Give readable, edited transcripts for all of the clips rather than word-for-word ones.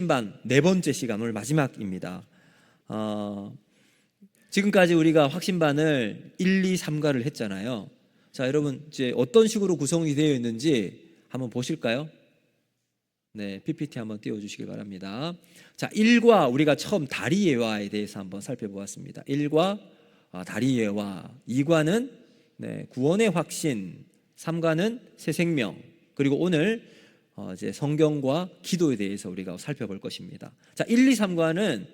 반 네 번째 시간, 오늘 마지막입니다. 지금까지 우리가 확신반을 1, 2, 3과를 했잖아요. 자, 여러분 이제 어떤 식으로 구성이 되어 있는지 한번 보실까요? 네, PPT 한번 띄워주시길 바랍니다. 자, 1과 우리가 처음 다리예화에 대해서 한번 살펴보았습니다. 1과 다리예화, 2과는 구원의 확신, 3과는 새 생명, 그리고 오늘 이제 성경과 기도에 대해서 우리가 살펴볼 것입니다. 자, 1, 2, 3과는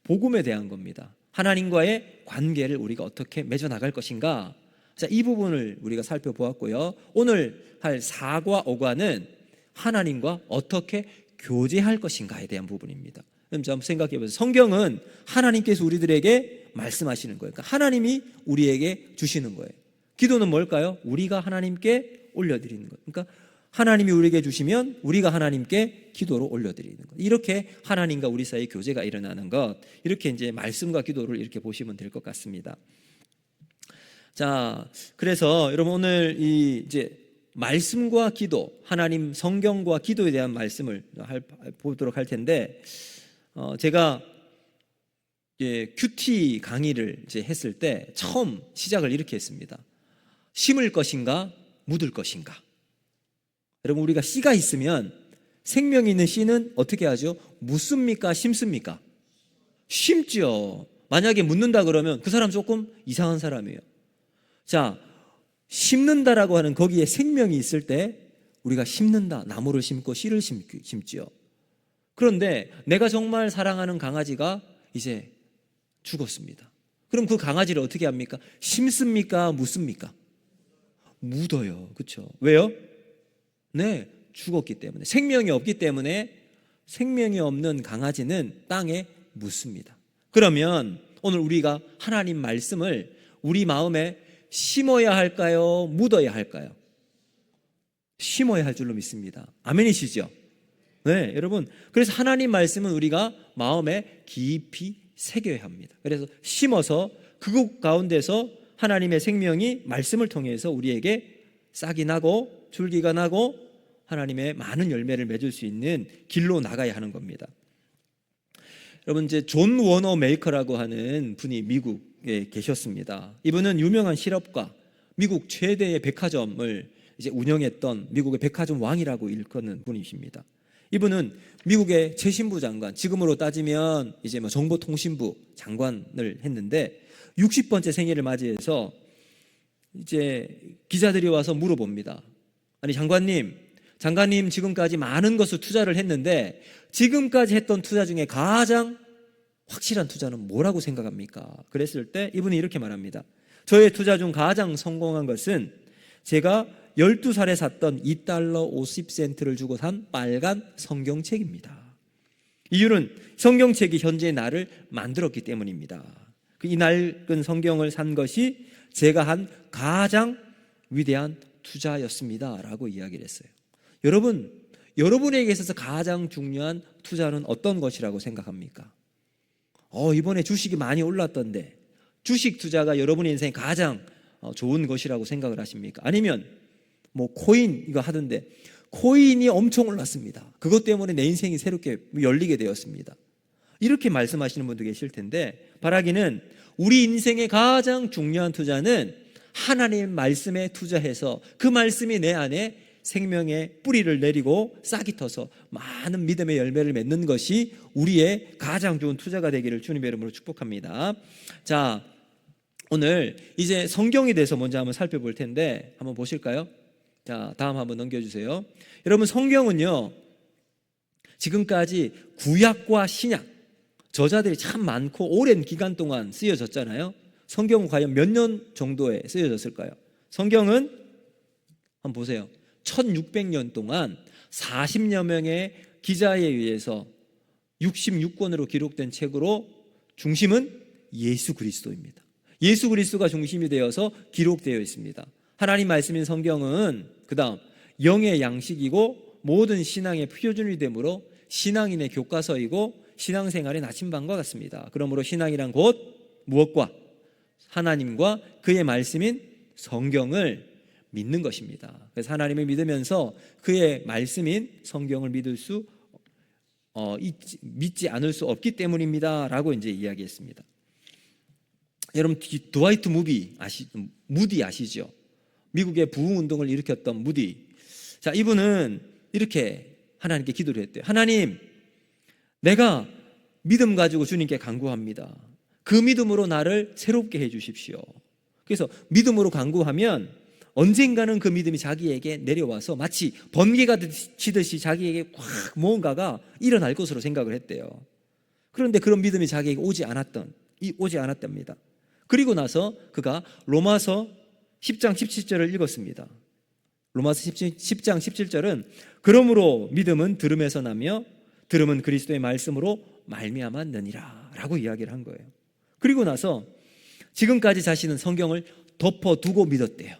복음에 대한 겁니다. 하나님과의 관계를 우리가 어떻게 맺어나갈 것인가. 자, 이 부분을 우리가 살펴보았고요. 오늘 할 4과 5과는 하나님과 어떻게 교제할 것인가에 대한 부분입니다. 그럼 한번 생각해 보세요. 성경은 하나님께서 우리들에게 말씀하시는 거예요. 그러니까 하나님이 우리에게 주시는 거예요. 기도는 뭘까요? 우리가 하나님께 올려드리는 거예요. 그러니까 하나님이 우리에게 주시면 우리가 하나님께 기도로 올려드리는 것. 이렇게 하나님과 우리 사이의 교제가 일어나는 것. 이렇게 이제 말씀과 기도를 이렇게 보시면 될 것 같습니다. 자, 그래서 여러분 오늘 이제 말씀과 기도, 하나님 성경과 기도에 대한 말씀을 보도록 할 텐데, 제가 큐티 강의를 이제 했을 때 처음 시작을 이렇게 했습니다. 심을 것인가, 묻을 것인가. 여러분, 우리가 씨가 있으면 생명이 있는 씨는 어떻게 하죠? 묻습니까? 심습니까? 심죠. 만약에 묻는다 그러면 그 사람 조금 이상한 사람이에요. 자, 심는다라고 하는 거기에 생명이 있을 때 우리가 심는다, 나무를 심고 씨를 심지요. 그런데 내가 정말 사랑하는 강아지가 이제 죽었습니다. 그럼 그 강아지를 어떻게 합니까? 심습니까? 묻습니까? 묻어요. 그렇죠? 왜요? 네, 죽었기 때문에. 생명이 없기 때문에 생명이 없는 강아지는 땅에 묻습니다. 그러면 오늘 우리가 하나님 말씀을 우리 마음에 심어야 할까요? 묻어야 할까요? 심어야 할 줄로 믿습니다. 아멘이시죠? 네, 여러분. 그래서 하나님 말씀은 우리가 마음에 깊이 새겨야 합니다. 그래서 심어서 그곳 가운데서 하나님의 생명이 말씀을 통해서 우리에게 싹이 나고 줄기가 나고 하나님의 많은 열매를 맺을 수 있는 길로 나가야 하는 겁니다. 여러분, 이제 존 워너 메이커라고 하는 분이 미국에 계셨습니다. 이분은 유명한 실업가, 미국 최대의 백화점을 이제 운영했던 미국의 백화점 왕이라고 일컫는 분이십니다. 이분은 미국의 최신부 장관, 지금으로 따지면 이제 정보통신부 장관을 했는데 60번째 생일을 맞이해서 이제 기자들이 와서 물어봅니다. 아니, 장관님 지금까지 많은 것을 투자를 했는데 지금까지 했던 투자 중에 가장 확실한 투자는 뭐라고 생각합니까? 그랬을 때 이분이 이렇게 말합니다. 저의 투자 중 가장 성공한 것은 제가 12살에 샀던 $2 50센트를 주고 산 빨간 성경책입니다. 이유는 성경책이 현재의 나를 만들었기 때문입니다. 이 낡은 성경을 산 것이 제가 한 가장 위대한 투자였습니다 라고 이야기를 했어요. 여러분에게 있어서 가장 중요한 투자는 어떤 것이라고 생각합니까? 이번에 주식이 많이 올랐던데 주식 투자가 여러분의 인생에 가장 좋은 것이라고 생각을 하십니까? 아니면 코인 이거 하던데 코인이 엄청 올랐습니다. 그것 때문에 내 인생이 새롭게 열리게 되었습니다. 이렇게 말씀하시는 분도 계실 텐데, 바라기는 우리 인생의 가장 중요한 투자는 하나님 말씀에 투자해서 그 말씀이 내 안에 생명의 뿌리를 내리고 싹이 터서 많은 믿음의 열매를 맺는 것이 우리의 가장 좋은 투자가 되기를 주님의 이름으로 축복합니다. 자, 오늘 이제 성경에 대해서 먼저 한번 살펴볼 텐데 한번 보실까요? 자, 다음 한번 넘겨주세요. 여러분, 성경은요 지금까지 구약과 신약 저자들이 참 많고 오랜 기간 동안 쓰여졌잖아요. 성경은 과연 몇 년 정도에 쓰여졌을까요? 성경은 한번 보세요. 1600년 동안 40여 명의 기자에 의해서 66권으로 기록된 책으로 중심은 예수 그리스도입니다. 예수 그리스도가 중심이 되어서 기록되어 있습니다. 하나님 말씀인 성경은 그 다음 영의 양식이고 모든 신앙의 표준이 되므로 신앙인의 교과서이고 신앙생활의 나침반과 같습니다. 그러므로 신앙이란 곧 무엇과? 하나님과 그의 말씀인 성경을 믿는 것입니다. 그래서 하나님을 믿으면서 그의 말씀인 성경을 믿을 수 믿지 않을 수 없기 때문입니다라고 이제 이야기했습니다. 여러분 드와이트 무디 아시죠? 미국의 부흥 운동을 일으켰던 무디. 자, 이분은 이렇게 하나님께 기도를 했대요. 하나님, 내가 믿음 가지고 주님께 간구합니다. 그 믿음으로 나를 새롭게 해 주십시오. 그래서 믿음으로 간구하면 언젠가는 그 믿음이 자기에게 내려와서 마치 번개가 치듯이 자기에게 꽉 무언가가 일어날 것으로 생각을 했대요. 그런데 그런 믿음이 자기에게 오지 않았답니다. 그리고 나서 그가 로마서 10장 17절을 읽었습니다. 로마서 10장 17절은 그러므로 믿음은 들음에서 나며 들음은 그리스도의 말씀으로 말미암았느니라 라고 이야기를 한 거예요. 그리고 나서 지금까지 자신은 성경을 덮어두고 믿었대요.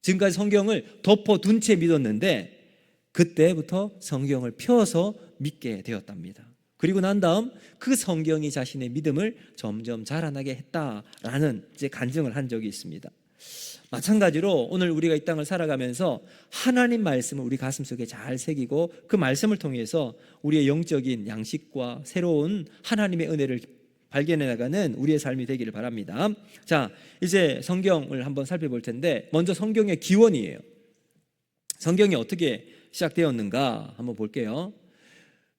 지금까지 성경을 덮어둔 채 믿었는데 그때부터 성경을 펴서 믿게 되었답니다. 그리고 난 다음 그 성경이 자신의 믿음을 점점 자라나게 했다라는 이제 간증을 한 적이 있습니다. 마찬가지로 오늘 우리가 이 땅을 살아가면서 하나님 말씀을 우리 가슴속에 잘 새기고 그 말씀을 통해서 우리의 영적인 양식과 새로운 하나님의 은혜를 발견해 나가는 우리의 삶이 되기를 바랍니다. 자, 이제 성경을 한번 살펴볼 텐데 먼저 성경의 기원이에요. 성경이 어떻게 시작되었는가 한번 볼게요.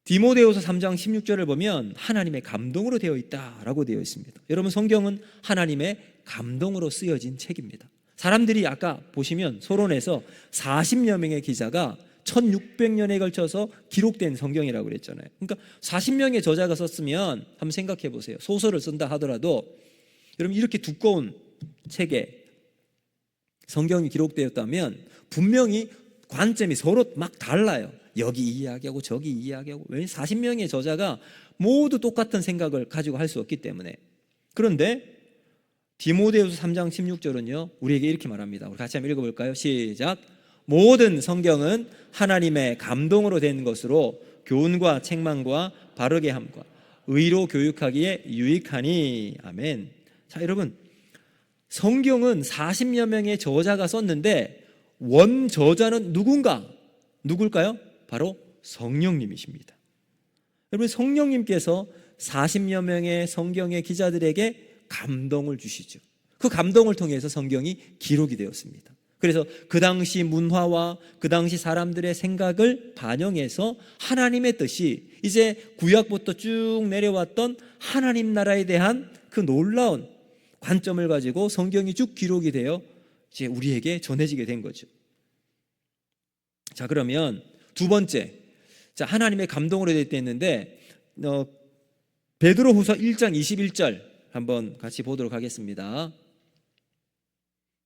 디모데후서 3장 16절을 보면 하나님의 감동으로 되어 있다라고 되어 있습니다. 여러분, 성경은 하나님의 감동으로 쓰여진 책입니다. 사람들이 아까 보시면 소론에서 40여 명의 기자가 1600년에 걸쳐서 기록된 성경이라고 그랬잖아요. 그러니까 40명의 저자가 썼으면 한번 생각해 보세요. 소설을 쓴다 하더라도 여러분 이렇게 두꺼운 책에 성경이 기록되었다면 분명히 관점이 서로 막 달라요. 여기 이야기하고 저기 이야기하고. 왜 40명의 저자가 모두 똑같은 생각을 가지고 할 수 없기 때문에. 그런데 디모데후서 3장 16절은요 우리에게 이렇게 말합니다. 우리 같이 한번 읽어볼까요? 시작. 모든 성경은 하나님의 감동으로 된 것으로 교훈과 책망과 바르게 함과 의로 교육하기에 유익하니. 아멘. 자, 여러분, 성경은 40여 명의 저자가 썼는데 원 저자는 누굴까요? 바로 성령님이십니다. 여러분, 성령님께서 40여 명의 성경의 기자들에게 감동을 주시죠. 그 감동을 통해서 성경이 기록이 되었습니다. 그래서 그 당시 문화와 그 당시 사람들의 생각을 반영해서 하나님의 뜻이 이제 구약부터 쭉 내려왔던 하나님 나라에 대한 그 놀라운 관점을 가지고 성경이 쭉 기록이 되어 이제 우리에게 전해지게 된 거죠. 자, 그러면 두 번째, 자, 하나님의 감동으로 되어 있는데 베드로후서 1장 21절 한번 같이 보도록 하겠습니다.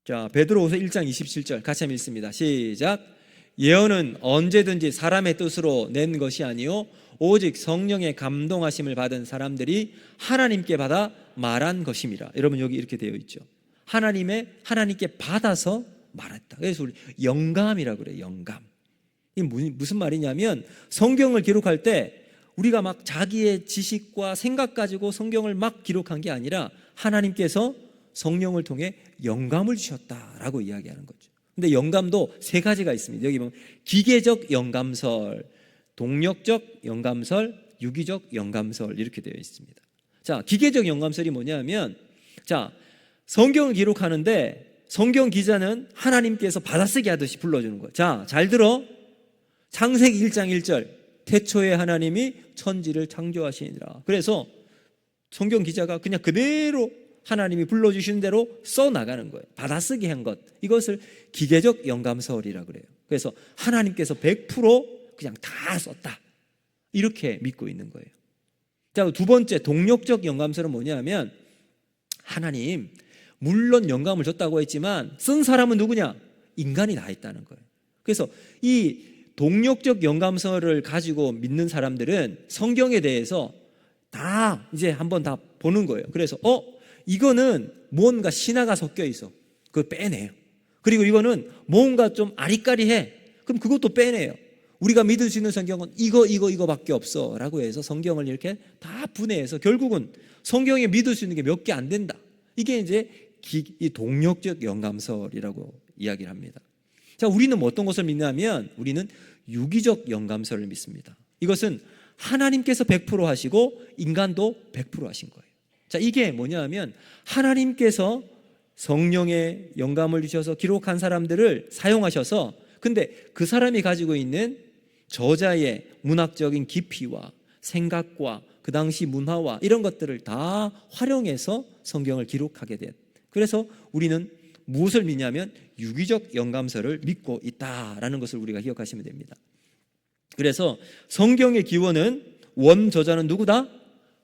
자, 베드로후서 1장 27절 같이 한번 읽습니다. 시작. 예언은 언제든지 사람의 뜻으로 낸 것이 아니요 오직 성령의 감동하심을 받은 사람들이 하나님께 받아 말한 것임이라. 여러분, 여기 이렇게 되어 있죠. 하나님께 받아서 말했다. 그래서 우리 영감이라고 그래요. 영감. 이게 무슨 말이냐면 성경을 기록할 때 우리가 막 자기의 지식과 생각 가지고 성경을 막 기록한 게 아니라 하나님께서 성령을 통해 영감을 주셨다라고 이야기하는 거죠. 근데 영감도 세 가지가 있습니다. 여기 보면 기계적 영감설, 동력적 영감설, 유기적 영감설 이렇게 되어 있습니다. 자, 기계적 영감설이 뭐냐면, 자, 성경을 기록하는데 성경 기자는 하나님께서 받아쓰기 하듯이 불러주는 거예요. 자, 잘 들어. 창세기 1장 1절 태초에 하나님이 천지를 창조하시니라. 그래서 성경 기자가 그냥 그대로 하나님이 불러주시는 대로 써나가는 거예요. 받아쓰기 한 것, 이것을 기계적 영감설이라고 그래요. 그래서 하나님께서 100% 그냥 다 썼다 이렇게 믿고 있는 거예요. 자, 두 번째 동력적 영감설은 뭐냐면 하나님 물론 영감을 줬다고 했지만 쓴 사람은 누구냐? 인간이 다 했다는 거예요. 그래서 이 동력적 영감설을 가지고 믿는 사람들은 성경에 대해서 다 이제 한번 다 보는 거예요. 그래서 이거는 뭔가 신화가 섞여 있어. 그거 빼내요. 그리고 이거는 뭔가 좀 아리까리해. 그럼 그것도 빼내요. 우리가 믿을 수 있는 성경은 이거밖에 없어 라고 해서 성경을 이렇게 다 분해해서 결국은 성경에 믿을 수 있는 게 몇 개 안 된다. 이게 이제 이 동력적 영감설이라고 이야기를 합니다. 자, 우리는 어떤 것을 믿냐면 우리는 유기적 영감설을 믿습니다. 이것은 하나님께서 100% 하시고 인간도 100% 하신 거예요. 자, 이게 뭐냐 하면 하나님께서 성령의 영감을 주셔서 기록한 사람들을 사용하셔서, 근데 그 사람이 가지고 있는 저자의 문학적인 깊이와 생각과 그 당시 문화와 이런 것들을 다 활용해서 성경을 기록하게 된, 그래서 우리는 무엇을 믿냐면 유기적 영감서를 믿고 있다라는 것을 우리가 기억하시면 됩니다. 그래서 성경의 기원은 원저자는 누구다?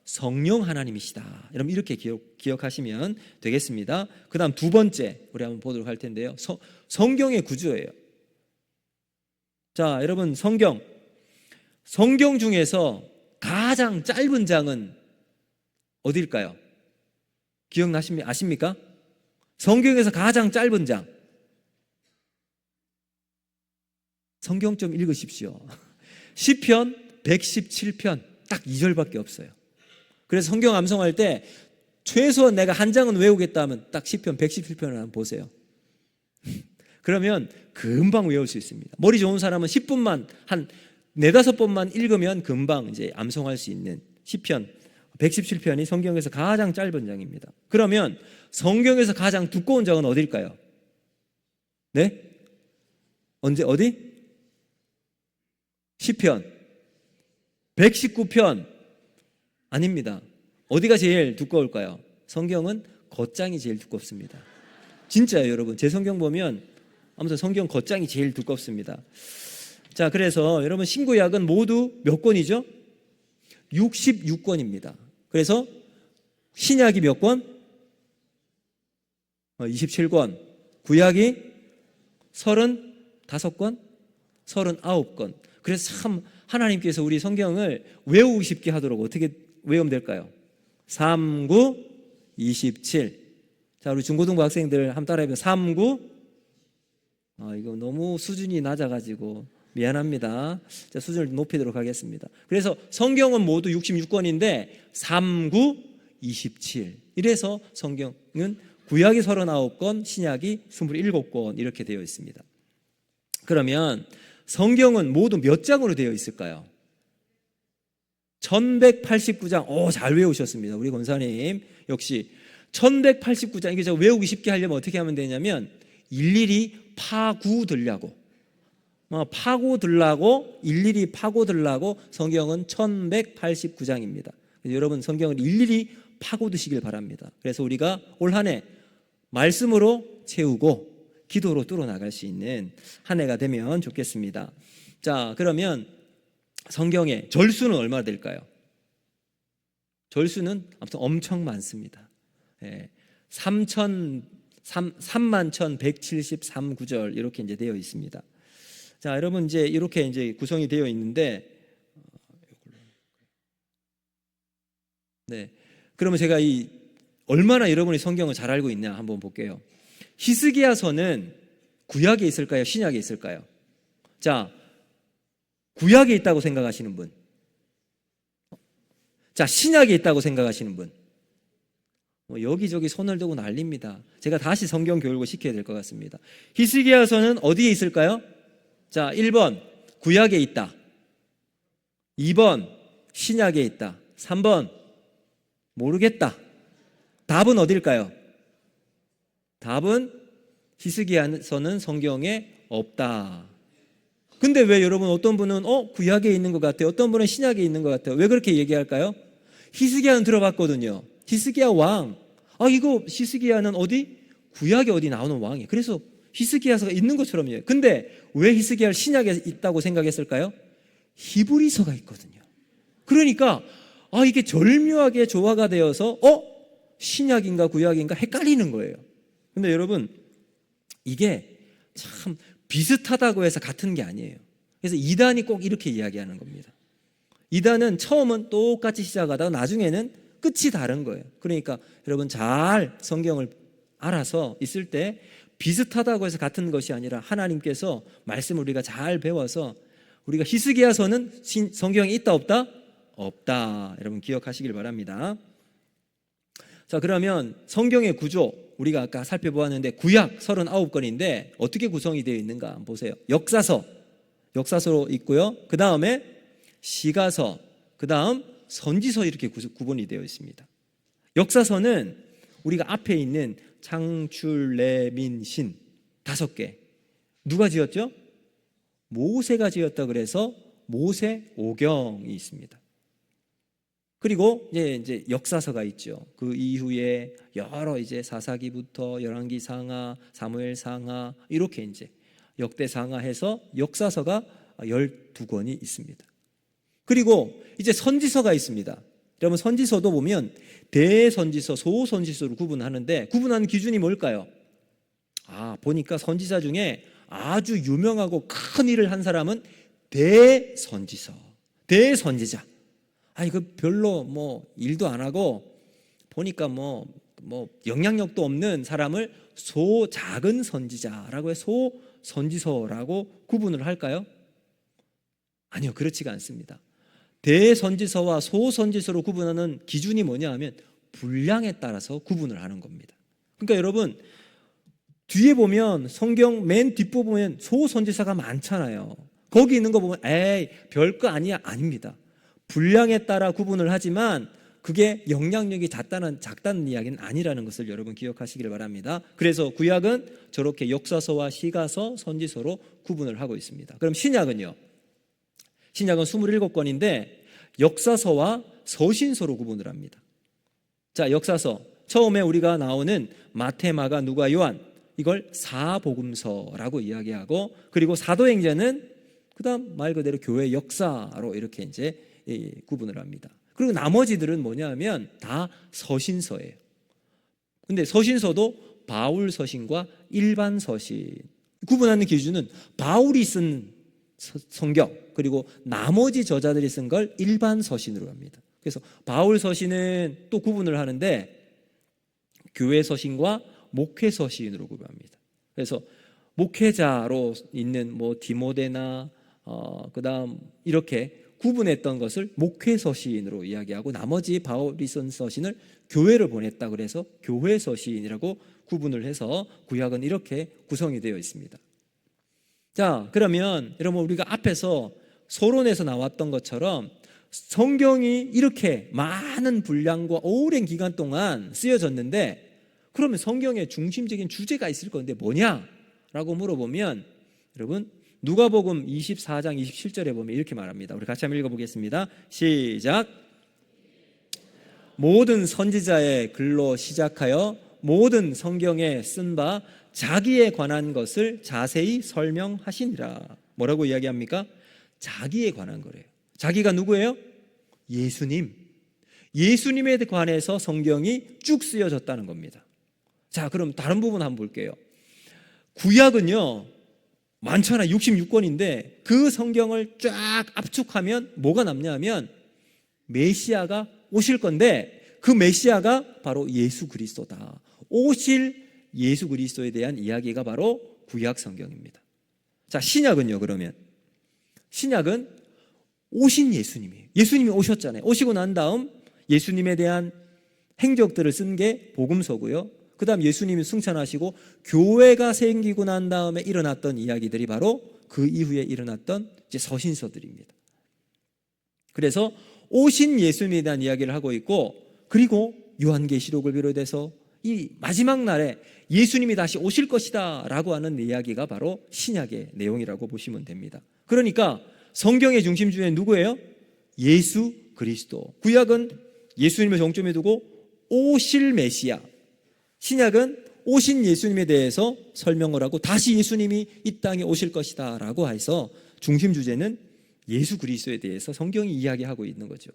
성령 하나님이시다. 여러분 이렇게 기억하시면 되겠습니다. 그 다음 두 번째 우리 한번 보도록 할 텐데요. 성경의 구조예요. 자, 여러분 성경 중에서 가장 짧은 장은 어디일까요? 아십니까? 성경에서 가장 짧은 장. 성경 좀 읽으십시오. 시편 117편 딱 2절밖에 없어요. 그래서 성경 암송할 때 최소한 내가 한 장은 외우겠다 하면 딱 시편 117편을 한번 보세요. 그러면 금방 외울 수 있습니다. 머리 좋은 사람은 10분만 한 4-5번만 읽으면 금방 이제 암송할 수 있는 시편 117편이 성경에서 가장 짧은 장입니다. 그러면 성경에서 가장 두꺼운 장은 어딜까요? 네? 어디? 시편 119편 아닙니다. 어디가 제일 두꺼울까요? 성경은 겉장이 제일 두껍습니다. 진짜예요, 여러분. 제 성경 보면 아무튼 성경 겉장이 제일 두껍습니다. 자, 그래서 여러분 신구약은 모두 몇 권이죠? 66권입니다. 그래서 신약이 몇 권? 27권. 구약이 35권? 39권. 그래서 참 하나님께서 우리 성경을 외우기 쉽게 하도록 어떻게 외우면 될까요? 3, 9, 27. 자, 우리 중고등부 학생들 한번 따라해보세요. 3, 9. 이거 너무 수준이 낮아가지고 미안합니다. 자, 수준을 높이도록 하겠습니다. 그래서 성경은 모두 66권인데 3, 9, 27. 이래서 성경은 구약이 39권, 신약이 27권 이렇게 되어 있습니다. 그러면 성경은 모두 몇 장으로 되어 있을까요? 1189장. 잘 외우셨습니다. 우리 권사님 역시 1189장. 이게 제가 외우기 쉽게 하려면 어떻게 하면 되냐면 일일이 파고들라고 일일이 파고들라고 성경은 1189장입니다. 여러분 성경을 일일이 파고드시길 바랍니다. 그래서 우리가 올 한 해 말씀으로 채우고 기도로 뚫어나갈 수 있는 한 해가 되면 좋겠습니다. 자, 그러면 성경의 절수는 얼마나 될까요? 절수는 아무튼 엄청 많습니다. 31,173구절 이렇게 이제 되어 있습니다. 자, 여러분 이제 이렇게 이제 구성이 되어 있는데, 네. 그러면 제가 얼마나 여러분이 성경을 잘 알고 있냐 한번 볼게요. 히스기야서는 구약에 있을까요? 신약에 있을까요? 자, 구약에 있다고 생각하시는 분. 자, 신약에 있다고 생각하시는 분. 여기저기 손을 들고 난립니다. 제가 다시 성경 교육을 시켜야 될 것 같습니다. 히스기야서는 어디에 있을까요? 자, 1번 구약에 있다. 2번 신약에 있다. 3번 모르겠다. 답은 어딜까요? 답은 히스기야서는 성경에 없다. 근데 왜 여러분 어떤 분은 구약에 있는 것 같아요. 어떤 분은 신약에 있는 것 같아요. 왜 그렇게 얘기할까요? 히스기야는 들어봤거든요. 히스기야 왕. 이거 히스기야는 어디? 구약에 어디 나오는 왕이에요. 그래서 히스기야서가 있는 것처럼 해요. 근데 왜 히스기야를 신약에 있다고 생각했을까요? 히브리서가 있거든요. 그러니까 이게 절묘하게 조화가 되어서 신약인가 구약인가 헷갈리는 거예요. 근데 여러분 이게 참 비슷하다고 해서 같은 게 아니에요. 그래서 이단이 꼭 이렇게 이야기하는 겁니다. 이단은 처음은 똑같이 시작하다가 나중에는 끝이 다른 거예요. 그러니까 여러분 잘 성경을 알아서 있을 때 비슷하다고 해서 같은 것이 아니라 하나님께서 말씀을 우리가 잘 배워서 우리가 히스기야서는 성경에 있다 없다? 없다. 여러분 기억하시길 바랍니다. 자, 그러면 성경의 구조 우리가 아까 살펴보았는데 구약 39권인데 어떻게 구성이 되어 있는가 한번 보세요. 역사서로 있고요. 그 다음에 시가서, 그 다음 선지서 이렇게 구분이 되어 있습니다. 역사서는 우리가 앞에 있는 창출, 레민, 신 5개 누가 지었죠? 모세가 지었다 그래서 모세오경이 있습니다. 그리고 이제 역사서가 있죠. 그 이후에 여러 이제 사사기부터 열왕기상하, 사무엘상하 이렇게 이제 역대상하 해서 역사서가 12권이 있습니다. 그리고 이제 선지서가 있습니다. 여러분 선지서도 보면 대선지서, 소선지서로 구분하는데 구분하는 기준이 뭘까요? 보니까 선지자 중에 아주 유명하고 큰 일을 한 사람은 대선지서, 대선지자. 그 별로 뭐 일도 안 하고 보니까 뭐 영향력도 없는 사람을 작은 선지자라고 해서 소선지서라고 구분을 할까요? 아니요, 그렇지가 않습니다. 대선지서와 소선지서로 구분하는 기준이 뭐냐 하면 분량에 따라서 구분을 하는 겁니다. 그러니까 여러분 뒤에 보면 성경 맨 뒷부분 보면 소선지서가 많잖아요. 거기 있는 거 보면 별거 아니야. 아닙니다. 분량에 따라 구분을 하지만 그게 영향력이 작다는 이야기는 아니라는 것을 여러분 기억하시길 바랍니다. 그래서 구약은 저렇게 역사서와 시가서, 선지서로 구분을 하고 있습니다. 그럼 신약은요? 신약은 27권인데 역사서와 서신서로 구분을 합니다. 자, 역사서 처음에 우리가 나오는 마태, 마가, 누가, 요한 이걸 사복음서라고 이야기하고 그리고 사도행전은 그다음 말 그대로 교회 역사로 이렇게 이제 구분을 합니다. 그리고 나머지들은 뭐냐면 다 서신서예요. 근데 서신서도 바울 서신과 일반 서신 구분하는 기준은 바울이 쓴 성경 그리고 나머지 저자들이 쓴 걸 일반 서신으로 합니다. 그래서 바울 서신은 또 구분을 하는데 교회 서신과 목회 서신으로 구분합니다. 그래서 목회자로 있는 디모데나 그다음 이렇게 구분했던 것을 목회 서신으로 이야기하고 나머지 바울이 쓴 서신을 교회를 보냈다 그래서 교회 서신이라고 구분을 해서 구약은 이렇게 구성이 되어 있습니다. 자, 그러면 여러분 우리가 앞에서 서론에서 나왔던 것처럼 성경이 이렇게 많은 분량과 오랜 기간 동안 쓰여졌는데 그러면 성경의 중심적인 주제가 있을 건데 뭐냐라고 물어보면 여러분 누가복음 24장 27절에 보면 이렇게 말합니다. 우리 같이 한번 읽어보겠습니다. 시작. 모든 선지자의 글로 시작하여 모든 성경에 쓴 바 자기에 관한 것을 자세히 설명하시니라. 뭐라고 이야기합니까? 자기에 관한 거래요. 자기가 누구예요? 예수님. 예수님에 관해서 성경이 쭉 쓰여졌다는 겁니다. 자, 그럼 다른 부분 한번 볼게요. 구약은요 많잖아. 66권인데 그 성경을 쫙 압축하면 뭐가 남냐면 메시아가 오실 건데 그 메시아가 바로 예수 그리스도다. 오실 예수 그리스도에 대한 이야기가 바로 구약 성경입니다. 자, 신약은요 그러면 신약은 오신 예수님이에요. 예수님이 오셨잖아요. 오시고 난 다음 예수님에 대한 행적들을 쓴 게 복음서고요. 그 다음 예수님이 승천하시고 교회가 생기고 난 다음에 일어났던 이야기들이 바로 그 이후에 일어났던 이제 서신서들입니다. 그래서 오신 예수님에 대한 이야기를 하고 있고 그리고 요한계시록을 비롯해서 이 마지막 날에 예수님이 다시 오실 것이다 라고 하는 이야기가 바로 신약의 내용이라고 보시면 됩니다. 그러니까 성경의 중심주제는 누구예요? 예수 그리스도. 구약은 예수님을 정점에 두고 오실 메시아, 신약은 오신 예수님에 대해서 설명을 하고 다시 예수님이 이 땅에 오실 것이다 라고 해서 중심 주제는 예수 그리스도에 대해서 성경이 이야기하고 있는 거죠.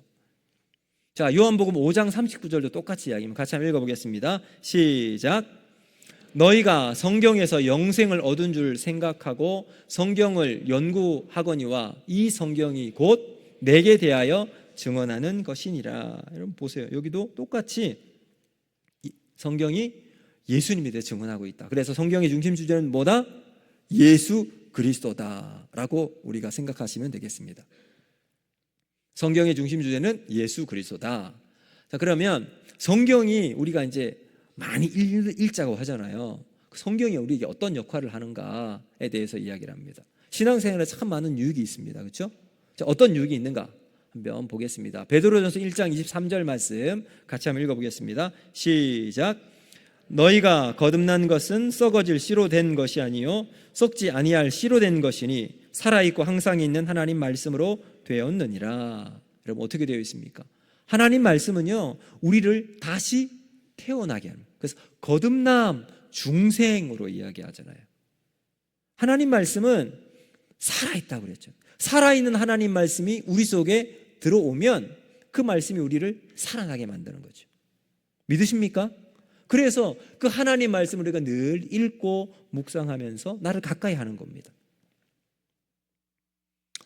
자, 요한복음 5장 39절도 똑같이 이야기합니다. 같이 한번 읽어보겠습니다. 시작. 너희가 성경에서 영생을 얻은 줄 생각하고 성경을 연구하거니와 이 성경이 곧 내게 대하여 증언하는 것이니라. 여러분 보세요. 여기도 똑같이 성경이 예수님에 대해 증언하고 있다. 그래서 성경의 중심 주제는 뭐다? 예수 그리스도다라고 우리가 생각하시면 되겠습니다. 성경의 중심 주제는 예수 그리스도다. 자, 그러면 성경이 우리가 이제 많이 읽자고 하잖아요. 성경이 우리에게 어떤 역할을 하는가에 대해서 이야기를 합니다. 신앙생활에 참 많은 유익이 있습니다. 그렇죠? 자, 어떤 유익이 있는가? 한번 보겠습니다. 베드로전서 1장 23절 말씀 같이 한번 읽어보겠습니다. 시작. 너희가 거듭난 것은 썩어질 씨로 된 것이 아니요 썩지 아니할 씨로 된 것이니 살아있고 항상 있는 하나님 말씀으로 되었느니라. 여러분 어떻게 되어 있습니까? 하나님 말씀은요 우리를 다시 태어나게 합니다. 그래서 거듭남 중생으로 이야기하잖아요. 하나님 말씀은 살아있다고 그랬죠. 살아있는 하나님 말씀이 우리 속에 들어오면 그 말씀이 우리를 살아나게 만드는 거죠. 믿으십니까? 그래서 그 하나님 말씀을 우리가 늘 읽고 묵상하면서 나를 가까이 하는 겁니다.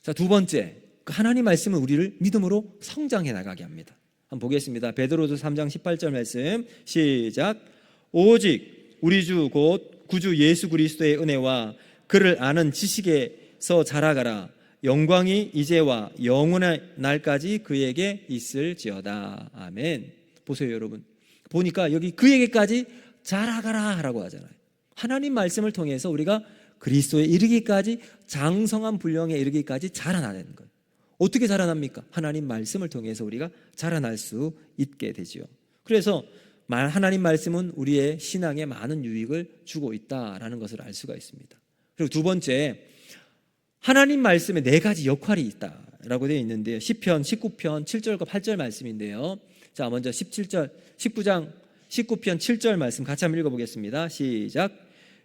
자, 두 번째, 그 하나님 말씀은 우리를 믿음으로 성장해 나가게 합니다. 한번 보겠습니다. 베드로서 3장 18절 말씀 시작. 오직 우리 주 곧 구주 예수 그리스도의 은혜와 그를 아는 지식에서 자라가라. 영광이 이제와 영원의 날까지 그에게 있을지어다. 아멘. 보세요 여러분, 보니까 여기 그에게까지 자라가라 라고 하잖아요. 하나님 말씀을 통해서 우리가 그리스도에 이르기까지, 장성한 분량에 이르기까지 자라나는 거예요. 어떻게 자라납니까? 하나님 말씀을 통해서 우리가 자라날 수 있게 되죠. 그래서 하나님 말씀은 우리의 신앙에 많은 유익을 주고 있다라는 것을 알 수가 있습니다. 그리고 두 번째, 하나님 말씀에 네 가지 역할이 있다라고 되어 있는데요. 시편 19편 7절과 8절 말씀인데요. 자, 먼저 19장 19편 7절 말씀 같이 한번 읽어보겠습니다. 시작.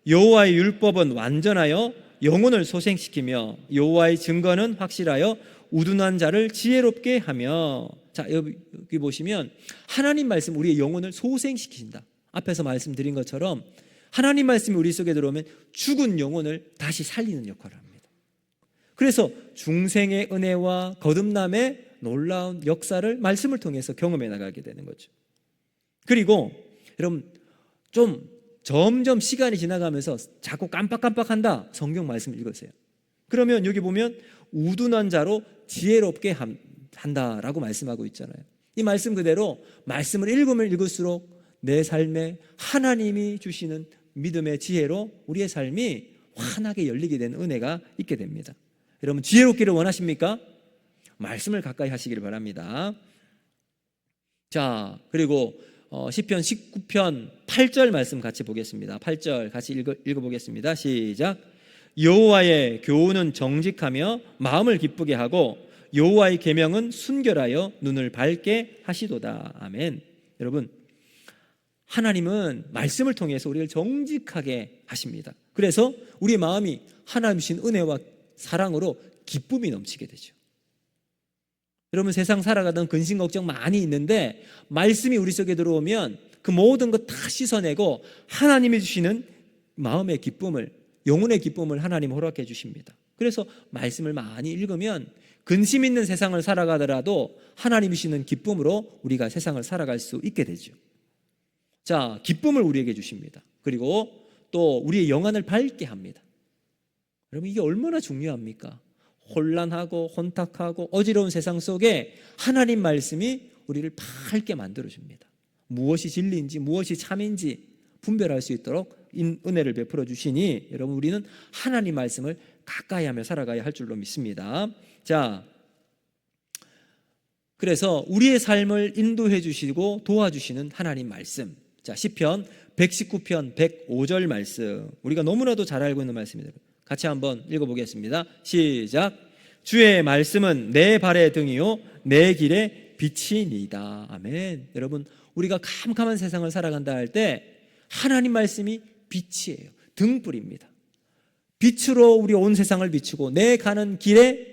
여호와의 율법은 완전하여 영혼을 소생시키며 여호와의 증거는 확실하여 우둔한 자를 지혜롭게 하며. 자, 여기 보시면 하나님 말씀 우리의 영혼을 소생시킨다. 앞에서 말씀드린 것처럼 하나님 말씀이 우리 속에 들어오면 죽은 영혼을 다시 살리는 역할을 합니다. 그래서 중생의 은혜와 거듭남의 놀라운 역사를 말씀을 통해서 경험해 나가게 되는 거죠. 그리고 여러분 좀 점점 시간이 지나가면서 자꾸 깜빡깜빡한다. 성경 말씀 읽으세요. 그러면 여기 보면 우둔한 자로 지혜롭게 한다라고 말씀하고 있잖아요. 이 말씀 그대로 말씀을 읽으면 읽을수록 내 삶에 하나님이 주시는 믿음의 지혜로 우리의 삶이 환하게 열리게 되는 은혜가 있게 됩니다. 여러분 지혜롭기를 원하십니까? 말씀을 가까이 하시기를 바랍니다. 자, 그리고 시편 19편 8절 말씀 같이 보겠습니다. 8절 같이 읽어보겠습니다. 시작. 여호와의 교훈은 정직하며 마음을 기쁘게 하고 여호와의 계명은 순결하여 눈을 밝게 하시도다. 아멘. 여러분 하나님은 말씀을 통해서 우리를 정직하게 하십니다. 그래서 우리의 마음이 하나님 주신 은혜와 사랑으로 기쁨이 넘치게 되죠. 여러분 세상 살아가던 근심 걱정 많이 있는데 말씀이 우리 속에 들어오면 그 모든 것 다 씻어내고 하나님이 주시는 마음의 기쁨을, 영혼의 기쁨을 하나님 허락해 주십니다. 그래서 말씀을 많이 읽으면 근심 있는 세상을 살아가더라도 하나님이 주시는 기쁨으로 우리가 세상을 살아갈 수 있게 되죠. 자, 기쁨을 우리에게 주십니다. 그리고 또 우리의 영안을 밝게 합니다. 여러분 이게 얼마나 중요합니까? 혼란하고 혼탁하고 어지러운 세상 속에 하나님 말씀이 우리를 밝게 만들어줍니다. 무엇이 진리인지 무엇이 참인지 분별할 수 있도록 은혜를 베풀어 주시니 여러분 우리는 하나님 말씀을 가까이 하며 살아가야 할 줄로 믿습니다. 자, 그래서 우리의 삶을 인도해 주시고 도와주시는 하나님 말씀. 자, 시편 119편 105절 말씀, 우리가 너무나도 잘 알고 있는 말씀입니다. 같이 한번 읽어보겠습니다. 시작. 주의 말씀은 내 발의 등이요 내 길의 빛이니이다. 아멘. 여러분 우리가 캄캄한 세상을 살아간다 할 때 하나님 말씀이 빛이에요. 등불입니다. 빛으로 우리 온 세상을 비추고 내 가는 길에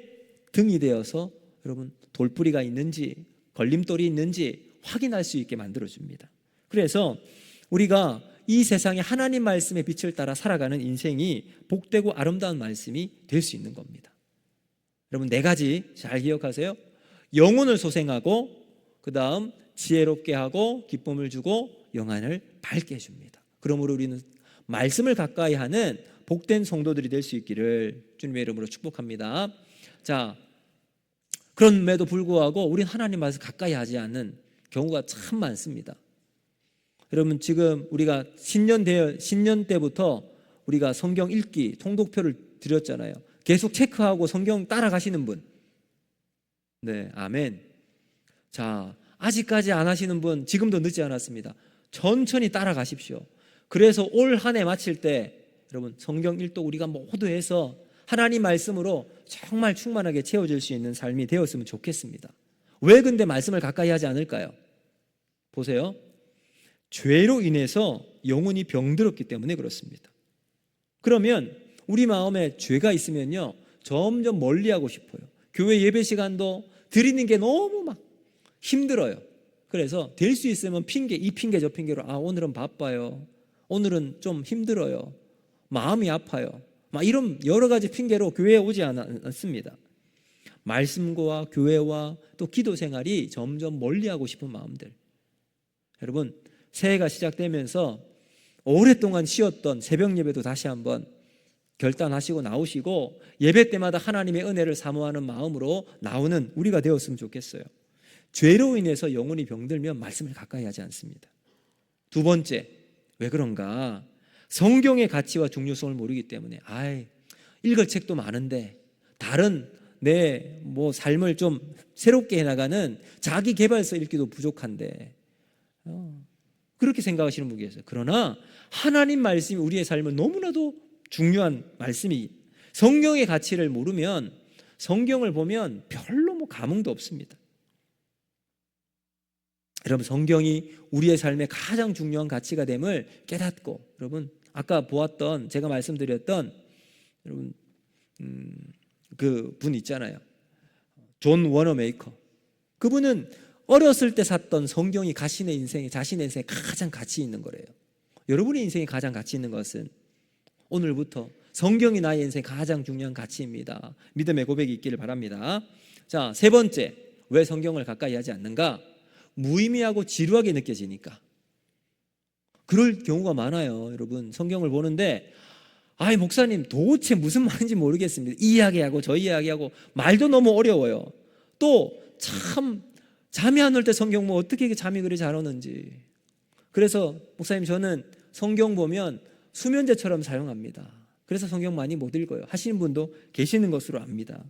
등이 되어서 여러분 돌뿌리가 있는지 걸림돌이 있는지 확인할 수 있게 만들어줍니다. 그래서 우리가 이 세상에 하나님 말씀의 빛을 따라 살아가는 인생이 복되고 아름다운 말씀이 될 수 있는 겁니다. 여러분 네 가지 잘 기억하세요. 영혼을 소생하고 그 다음 지혜롭게 하고 기쁨을 주고 영안을 밝게 해줍니다. 그러므로 우리는 말씀을 가까이 하는 복된 성도들이 될 수 있기를 주님의 이름으로 축복합니다. 자, 그럼에도 불구하고 우리는 하나님 말씀 가까이 하지 않는 경우가 참 많습니다. 여러분 지금 우리가 신년 때부터 우리가 성경 읽기 통독표를 드렸잖아요. 계속 체크하고 성경 따라가시는 분, 네, 아멘. 자, 아직까지 안 하시는 분 지금도 늦지 않았습니다. 천천히 따라가십시오. 그래서 올 한 해 마칠 때 여러분 성경 일독 우리가 모두 해서 하나님 말씀으로 정말 충만하게 채워질 수 있는 삶이 되었으면 좋겠습니다. 왜 근데 말씀을 가까이 하지 않을까요? 보세요. 죄로 인해서 영혼이 병들었기 때문에 그렇습니다. 그러면 우리 마음에 죄가 있으면요 점점 멀리하고 싶어요. 교회 예배 시간도 드리는 게 너무 막 힘들어요. 그래서 될 수 있으면 핑계, 이 핑계 저 핑계로 오늘은 바빠요, 오늘은 좀 힘들어요, 마음이 아파요, 막 이런 여러 가지 핑계로 교회에 오지 않습니다. 말씀과 교회와 또 기도 생활이 점점 멀리하고 싶은 마음들. 여러분 새해가 시작되면서 오랫동안 쉬었던 새벽 예배도 다시 한번 결단하시고 나오시고 예배 때마다 하나님의 은혜를 사모하는 마음으로 나오는 우리가 되었으면 좋겠어요. 죄로 인해서 영혼이 병들면 말씀을 가까이 하지 않습니다. 두 번째, 왜 그런가? 성경의 가치와 중요성을 모르기 때문에 읽을 책도 많은데 다른 내 삶을 좀 새롭게 해나가는 자기 개발서 읽기도 부족한데 그렇게 생각하시는 분이 계세요. 그러나 하나님 말씀이 우리의 삶을 너무나도 중요한 말씀이, 성경의 가치를 모르면 성경을 보면 별로 감흥도 없습니다. 여러분 성경이 우리의 삶의 가장 중요한 가치가 됨을 깨닫고, 여러분 아까 보았던 제가 말씀드렸던 여러분 그 분 있잖아요, 존 워너메이커. 그분은 어렸을 때 샀던 성경이 자신의 인생에 가장 가치 있는 거래요. 여러분의 인생에 가장 가치 있는 것은 오늘부터 성경이 나의 인생에 가장 중요한 가치입니다. 믿음의 고백이 있기를 바랍니다. 자, 세 번째, 왜 성경을 가까이 하지 않는가? 무의미하고 지루하게 느껴지니까. 그럴 경우가 많아요. 여러분 성경을 보는데 목사님 도대체 무슨 말인지 모르겠습니다. 이 이야기하고 저 이야기하고 말도 너무 어려워요. 또 참 잠이 안 올 때 성경 어떻게 잠이 그리 잘 오는지. 그래서 목사님 저는 성경 보면 수면제처럼 사용합니다. 그래서 성경 많이 못 읽어요 하시는 분도 계시는 것으로 압니다.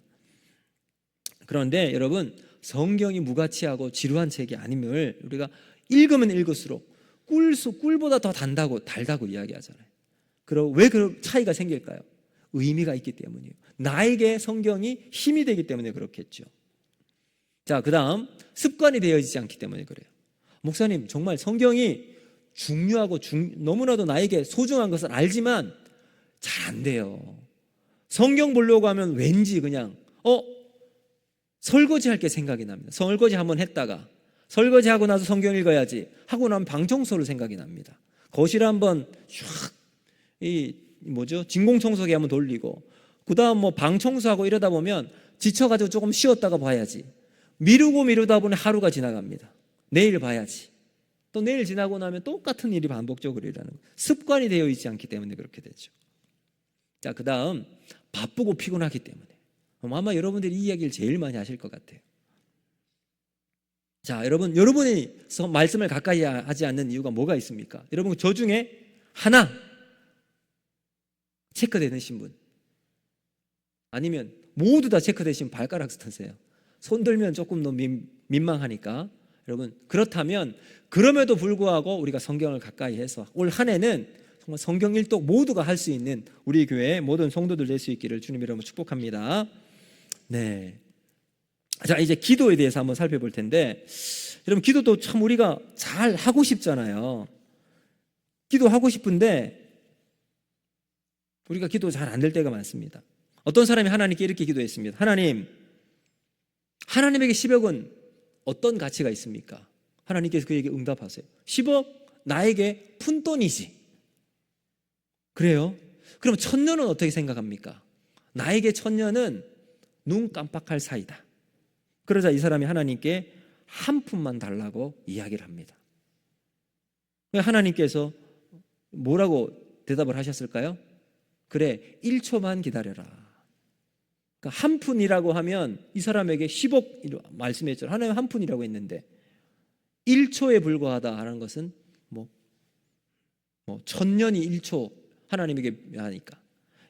그런데 여러분 성경이 무가치하고 지루한 책이 아님을 우리가 읽으면 읽을수록 꿀보다 더 달다고 이야기하잖아요. 그럼 왜 그런 차이가 생길까요? 의미가 있기 때문이에요. 나에게 성경이 힘이 되기 때문에 그렇겠죠. 자, 그 다음 습관이 되어지지 않기 때문에 그래요. 목사님 정말 성경이 중요하고 너무나도 나에게 소중한 것을 알지만 잘 안 돼요. 성경 보려고 하면 왠지 그냥 설거지할 게 생각이 납니다. 설거지 한번 했다가 설거지하고 나서 성경 읽어야지 하고 나면 방청소를 생각이 납니다. 거실 한번 진공청소기 한번 돌리고 그 다음 방청소하고 이러다 보면 지쳐가지고 조금 쉬었다가 봐야지. 미루다 보니 하루가 지나갑니다. 내일 봐야지. 또 내일 지나고 나면 똑같은 일이 반복적으로 일어나는 거예요. 습관이 되어 있지 않기 때문에 그렇게 되죠. 자, 그 다음 바쁘고 피곤하기 때문에. 아마 여러분들이 이 이야기를 제일 많이 하실 것 같아요. 자, 여러분이 말씀을 가까이 하지 않는 이유가 뭐가 있습니까? 여러분 저 중에 하나 체크되신 분, 아니면 모두 다 체크되신 발가락 드세요. 손 들면 조금 더 민망하니까. 여러분 그렇다면 그럼에도 불구하고 우리가 성경을 가까이 해서 올 한 해는 정말 성경 일독 모두가 할 수 있는 우리 교회 모든 성도들 될 수 있기를 주님 이름으로 축복합니다. 네. 자, 이제 기도에 대해서 한번 살펴볼 텐데, 여러분 기도도 참 우리가 잘 하고 싶잖아요. 기도하고 싶은데 우리가 기도 잘 안 될 때가 많습니다. 어떤 사람이 하나님께 이렇게 기도했습니다. 하나님에게 10억은 어떤 가치가 있습니까? 하나님께서 그에게 응답하세요. 10억 나에게 푼돈이지. 그래요? 그럼 1000년은 어떻게 생각합니까? 나에게 1000년은 눈 깜빡할 사이다. 그러자 이 사람이 하나님께 한 푼만 달라고 이야기를 합니다. 하나님께서 뭐라고 대답을 하셨을까요? 그래, 1초만 기다려라. 그러니까 한 푼이라고 하면 이 사람에게 10억 말씀했죠. 하나님 한 푼이라고 했는데 1초에 불과하다라는 것은 1000년이 1초 하나님에게 하니까.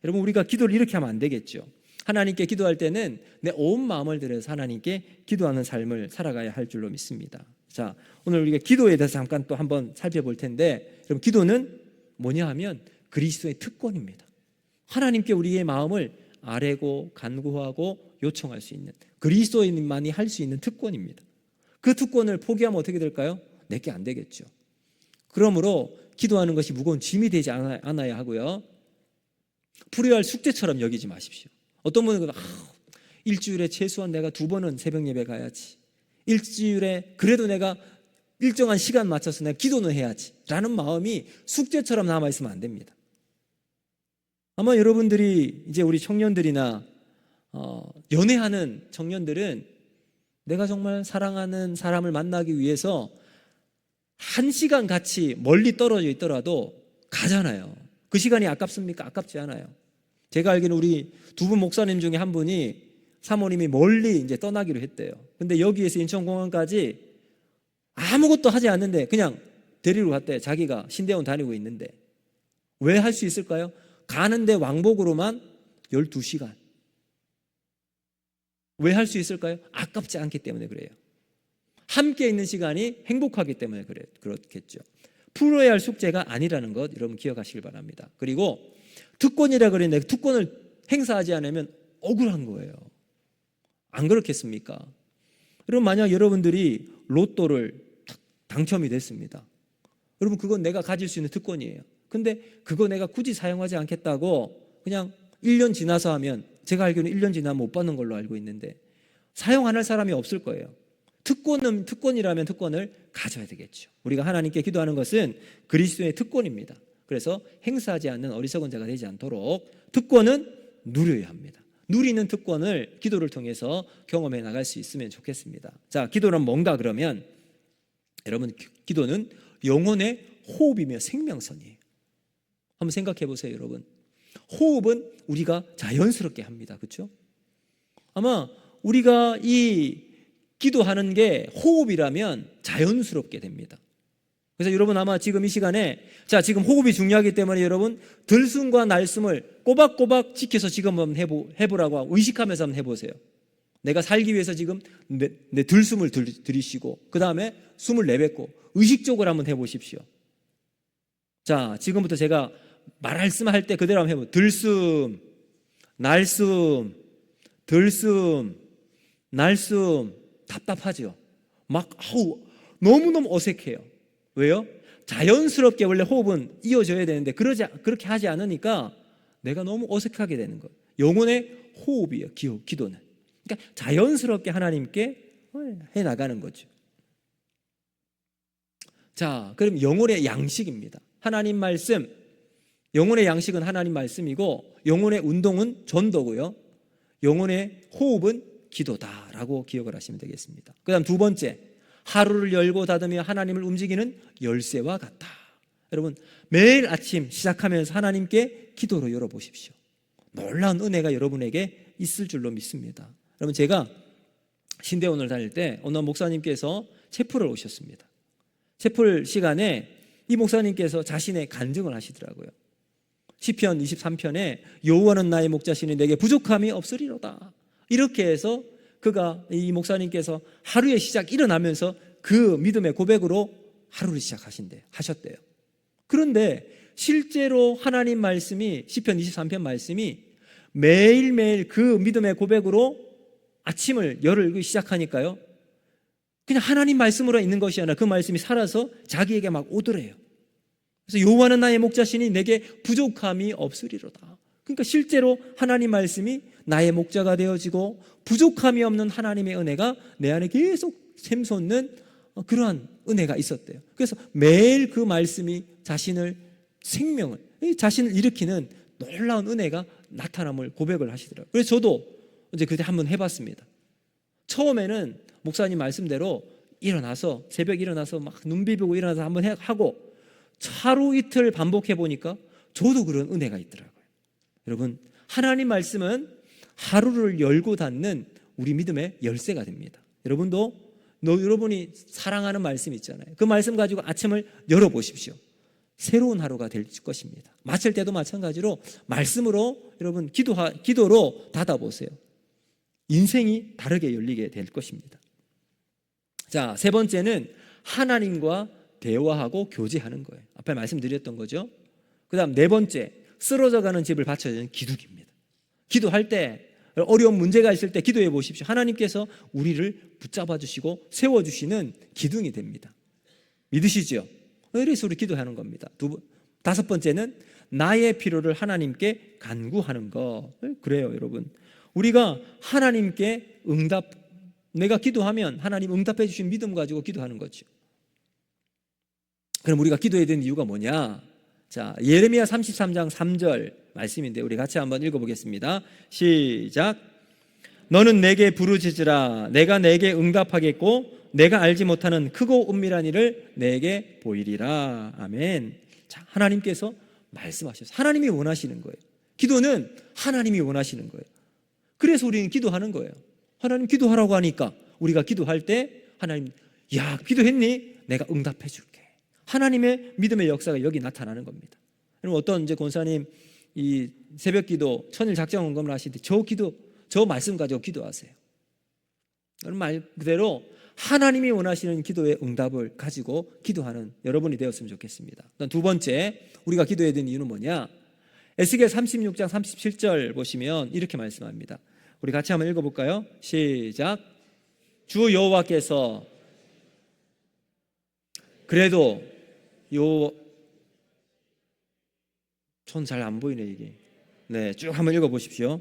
여러분 우리가 기도를 이렇게 하면 안 되겠죠. 하나님께 기도할 때는 내 온 마음을 들여서 하나님께 기도하는 삶을 살아가야 할 줄로 믿습니다. 자, 오늘 우리가 기도에 대해서 잠깐 또 한번 살펴볼 텐데, 여러분, 기도는 뭐냐 하면 그리스도의 특권입니다. 하나님께 우리의 마음을 아뢰고 간구하고 요청할 수 있는, 그리스도인만이 할 수 있는 특권입니다. 그 특권을 포기하면 어떻게 될까요? 내게 안 되겠죠. 그러므로 기도하는 것이 무거운 짐이 되지 않아야 하고요, 불효할 숙제처럼 여기지 마십시오. 어떤 분은 일주일에 최소한 내가 2번은 새벽 예배 가야지, 일주일에 그래도 내가 일정한 시간 맞춰서 내가 기도는 해야지 라는 마음이 숙제처럼 남아있으면 안 됩니다. 아마 여러분들이 이제 우리 청년들이나 연애하는 청년들은 내가 정말 사랑하는 사람을 만나기 위해서 1시간 같이 멀리 떨어져 있더라도 가잖아요. 그 시간이 아깝습니까? 아깝지 않아요. 제가 알기로는 우리 2분 목사님 중에 한 분이 사모님이 멀리 이제 떠나기로 했대요. 근데 여기에서 인천공항까지 아무것도 하지 않는데 그냥 데리러 갔대요. 자기가 신대원 다니고 있는데. 왜 할 수 있을까요? 가는데 왕복으로만 12시간. 왜 할 수 있을까요? 아깝지 않기 때문에 그래요. 함께 있는 시간이 행복하기 때문에 그렇겠죠. 풀어야 할 숙제가 아니라는 것 여러분 기억하시길 바랍니다. 그리고 특권이라 그랬는데 특권을 행사하지 않으면 억울한 거예요. 안 그렇겠습니까? 여러분, 만약 여러분들이 로또를 당첨이 됐습니다. 여러분, 그건 내가 가질 수 있는 특권이에요. 근데 그거 내가 굳이 사용하지 않겠다고 그냥 1년 지나서 하면, 제가 알기로는 1년 지나면 못 받는 걸로 알고 있는데 사용 안 할 사람이 없을 거예요. 특권이라면 특권을 가져야 되겠죠. 우리가 하나님께 기도하는 것은 그리스도의 특권입니다. 그래서 행사하지 않는 어리석은 자가 되지 않도록 특권은 누려야 합니다. 누리는 특권을 기도를 통해서 경험해 나갈 수 있으면 좋겠습니다. 자, 기도는 뭔가 그러면 여러분, 기도는 영혼의 호흡이며 생명선이에요. 한번 생각해 보세요, 여러분. 호흡은 우리가 자연스럽게 합니다. 그렇죠? 아마 우리가 이 기도하는 게 호흡이라면 자연스럽게 됩니다. 그래서 여러분 아마 지금 이 시간에, 자, 지금 호흡이 중요하기 때문에 여러분 들숨과 날숨을 꼬박꼬박 지켜서 지금 한번 해보라고 의식하면서 한번 해보세요. 내가 살기 위해서 지금 내 들숨을 들이쉬고 그 다음에 숨을 내뱉고 의식적으로 한번 해보십시오. 자, 지금부터 제가 말씀할 때 그대로 한번 해보세요. 들숨, 날숨, 들숨, 날숨. 답답하죠. 막 너무너무 어색해요. 왜요? 자연스럽게 원래 호흡은 이어져야 되는데 그렇게 하지 않으니까 내가 너무 어색하게 되는 거예요. 영혼의 호흡이에요. 기도는. 그러니까 자연스럽게 하나님께 해나가는 거죠. 자, 그럼 영혼의 양식입니다. 하나님 말씀, 영혼의 양식은 하나님 말씀이고 영혼의 운동은 전도고요, 영혼의 호흡은 기도다라고 기억을 하시면 되겠습니다. 그 다음 2번째, 하루를 열고 닫으며 하나님을 움직이는 열쇠와 같다. 여러분, 매일 아침 시작하면서 하나님께 기도로 열어보십시오. 놀라운 은혜가 여러분에게 있을 줄로 믿습니다. 여러분, 제가 신대원을 다닐 때 어느 목사님께서 채플을 오셨습니다. 채플 시간에 이 목사님께서 자신의 간증을 하시더라고요. 시편 23편에 여호와는 나의 목자시니 내게 부족함이 없으리로다. 이렇게 해서 이 목사님께서 하루의 시작 일어나면서 그 믿음의 고백으로 하루를 하셨대요. 그런데 실제로 하나님 말씀이, 시편 23편 말씀이 매일매일 그 믿음의 고백으로 아침을 열기 시작하니까요, 그냥 하나님 말씀으로 있는 것이 아니라 그 말씀이 살아서 자기에게 막 오더래요. 그래서 여호와는 나의 목자시니 내게 부족함이 없으리로다. 그러니까 실제로 하나님 말씀이 나의 목자가 되어지고 부족함이 없는 하나님의 은혜가 내 안에 계속 샘솟는 그러한 은혜가 있었대요. 그래서 매일 그 말씀이 자신을 일으키는 놀라운 은혜가 나타남을 고백을 하시더라고요. 그래서 저도 이제 그때 한번 해봤습니다. 처음에는 목사님 말씀대로 일어나서 새벽 일어나서 막 눈 비비고 일어나서 한번 하고 하루 이틀 반복해 보니까 저도 그런 은혜가 있더라고요. 여러분, 하나님 말씀은 하루를 열고 닫는 우리 믿음의 열쇠가 됩니다. 여러분도 여러분이 사랑하는 말씀 있잖아요. 그 말씀 가지고 아침을 열어보십시오. 새로운 하루가 될 것입니다. 마칠 때도 마찬가지로 말씀으로 여러분 기도로 닫아보세요. 인생이 다르게 열리게 될 것입니다. 자, 세 번째는 하나님과 대화하고 교제하는 거예요. 앞에 말씀드렸던 거죠. 그 다음 네 번째, 쓰러져가는 집을 받쳐야 되는 기둥입니다. 기도할 때 어려운 문제가 있을 때 기도해 보십시오. 하나님께서 우리를 붙잡아 주시고 세워주시는 기둥이 됩니다. 믿으시죠? 그래서 우리 기도하는 겁니다. 다섯 번째는 나의 필요를 하나님께 간구하는 거. 그래요, 여러분. 우리가 하나님께 내가 기도하면 하나님 응답해 주신 믿음 가지고 기도하는 거죠. 그럼 우리가 기도해야 되는 이유가 뭐냐? 자, 예레미야 33장 3절 말씀인데 우리 같이 한번 읽어보겠습니다. 시작. 너는 내게 부르짖으라. 내가 내게 응답하겠고 내가 알지 못하는 크고 은밀한 일을 내게 보이리라. 아멘. 자, 하나님께서 말씀하셨어요. 하나님이 원하시는 거예요. 기도는 하나님이 원하시는 거예요. 그래서 우리는 기도하는 거예요. 하나님 기도하라고 하니까 우리가 기도할 때 하나님, 야, 기도했니? 내가 응답해 줄게. 하나님의 믿음의 역사가 여기 나타나는 겁니다. 여러분, 어떤 이제 권사님 이 새벽 기도 천일 작정 헌금을 하실 때 저 말씀 가지고 기도하세요. 여러분, 말 그대로 하나님이 원하시는 기도의 응답을 가지고 기도하는 여러분이 되었으면 좋겠습니다. 두 번째, 우리가 기도해야 되는 이유는 뭐냐? 에스겔 36장 37절 보시면 이렇게 말씀합니다. 우리 같이 한번 읽어볼까요? 시작. 주 여호와께서 그래도 전 잘 안 보이네 이게. 네, 쭉 한번 읽어보십시오.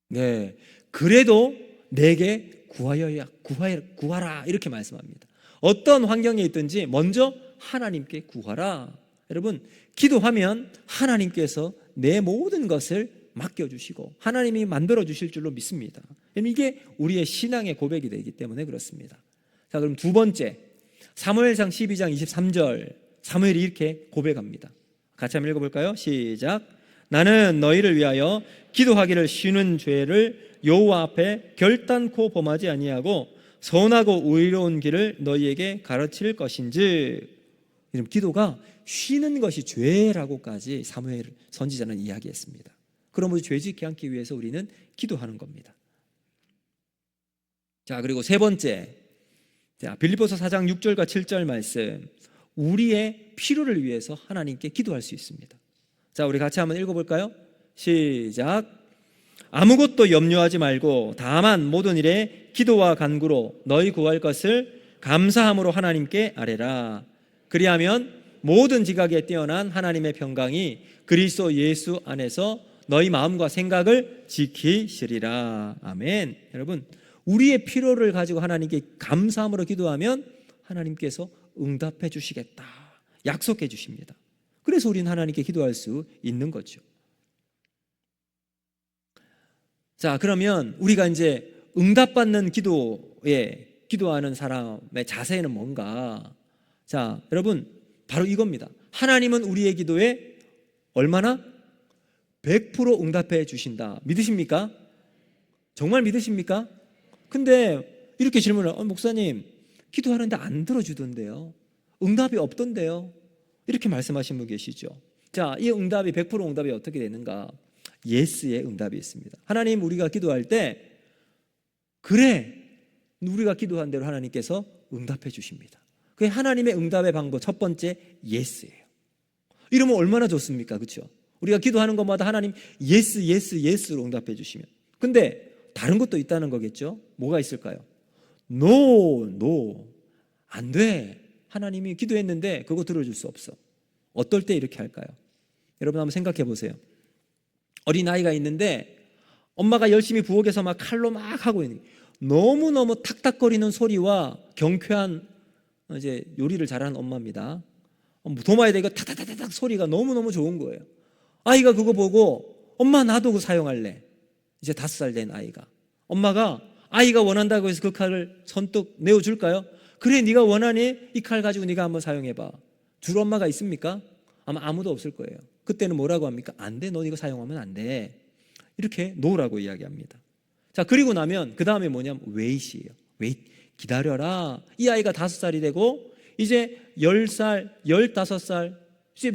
네, 그래도 내게 구하라 이렇게 말씀합니다. 어떤 환경에 있든지 먼저 하나님께 구하라. 여러분, 기도하면 하나님께서 내 모든 것을 맡겨주시고 하나님이 만들어주실 줄로 믿습니다. 이게 우리의 신앙의 고백이 되기 때문에 그렇습니다. 자, 그럼 두 번째, 사무엘상 12장 23절 사무엘이 이렇게 고백합니다. 같이 한번 읽어볼까요? 시작. 나는 너희를 위하여 기도하기를 쉬는 죄를 여호와 앞에 결단코 범하지 아니하고 선하고 의로운 길을 너희에게 가르칠 것인즉. 기도가 쉬는 것이 죄라고까지 사무엘 선지자는 이야기했습니다. 그러므로 죄짓지 않기 위해서 우리는 기도하는 겁니다. 자, 그리고 세 번째, 자, 빌립보서 4장 6절과 7절 말씀, 우리의 필요를 위해서 하나님께 기도할 수 있습니다. 자, 우리 같이 한번 읽어볼까요? 시작. 아무것도 염려하지 말고 다만 모든 일에 기도와 간구로 너희 구할 것을 감사함으로 하나님께 아뢰라. 그리하면 모든 지각에 뛰어난 하나님의 평강이 그리스도 예수 안에서 너희 마음과 생각을 지키시리라. 아멘. 여러분, 우리의 필요를 가지고 하나님께 감사함으로 기도하면 하나님께서 응답해 주시겠다 약속해 주십니다. 그래서 우리는 하나님께 기도할 수 있는 거죠. 자, 그러면 우리가 이제 응답받는 기도하는 사람의 자세는 뭔가? 자, 여러분, 바로 이겁니다. 하나님은 우리의 기도에 얼마나? 100% 응답해 주신다. 믿으십니까? 정말 믿으십니까? 근데 이렇게 질문을, 목사님, 기도하는데 안 들어주던데요. 응답이 없던데요. 이렇게 말씀하신 분 계시죠. 자, 이 응답이 100% 응답이 어떻게 되는가? 예스의 응답이 있습니다. 하나님, 우리가 기도할 때 그래, 우리가 기도한 대로 하나님께서 응답해 주십니다. 그게 하나님의 응답의 방법 첫 번째, 예스예요. 이러면 얼마나 좋습니까? 그렇죠? 우리가 기도하는 것마다 하나님 예스로 응답해 주시면. 근데 다른 것도 있다는 거겠죠? 뭐가 있을까요? 노 안 돼. 하나님이 기도했는데 그거 들어줄 수 없어. 어떨 때 이렇게 할까요? 여러분 한번 생각해 보세요. 어린아이가 있는데 엄마가 열심히 부엌에서 막 칼로 막 하고 있는, 너무너무 탁탁거리는 소리와 경쾌한 이제 요리를 잘하는 엄마입니다. 도마에다 이거 탁탁탁탁 소리가 너무너무 좋은 거예요. 아이가 그거 보고 엄마 나도 그거 사용할래. 이제 5살 된 아이가. 엄마가 아이가 원한다고 해서 그 칼을 선뜻 내어줄까요? 그래, 네가 원하니 이 칼 가지고 네가 한번 사용해봐. 줄 엄마가 있습니까? 아마 아무도 없을 거예요. 그때는 뭐라고 합니까? 안 돼, 너 이거 사용하면 안 돼. 이렇게 노라고 이야기합니다. 자, 그리고 나면 그 다음에 뭐냐면 웨이트예요. 웨이트, 기다려라. 이 아이가 5살이 되고 이제 10살, 15살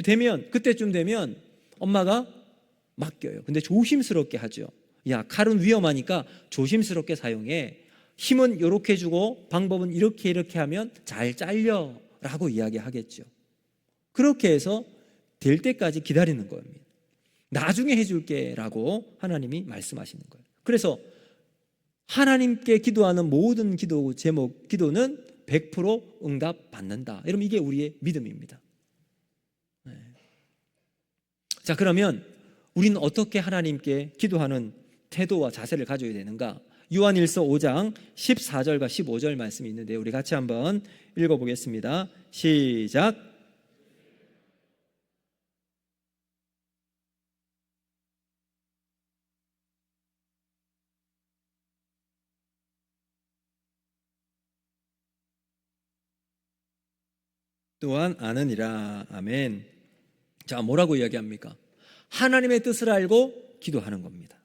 되면, 그때쯤 되면 엄마가 맡겨요. 근데 조심스럽게 하죠. 야, 칼은 위험하니까 조심스럽게 사용해. 힘은 이렇게 주고 방법은 이렇게 하면 잘 잘려 라고 이야기하겠죠. 그렇게 해서 될 때까지 기다리는 겁니다. 나중에 해줄게 라고 하나님이 말씀하시는 거예요. 그래서 하나님께 기도하는 모든 기도 제목, 기도는 100% 응답 받는다. 여러분, 이게 우리의 믿음입니다. 네. 자, 그러면 우리는 어떻게 하나님께 기도하는 태도와 자세를 가져야 되는가? 요한일서 5장 14절과 15절 말씀이 있는데 우리 같이 한번 읽어보겠습니다. 시작. 또한 아느니라. 아멘. 자, 뭐라고 이야기합니까? 하나님의 뜻을 알고 기도하는 겁니다.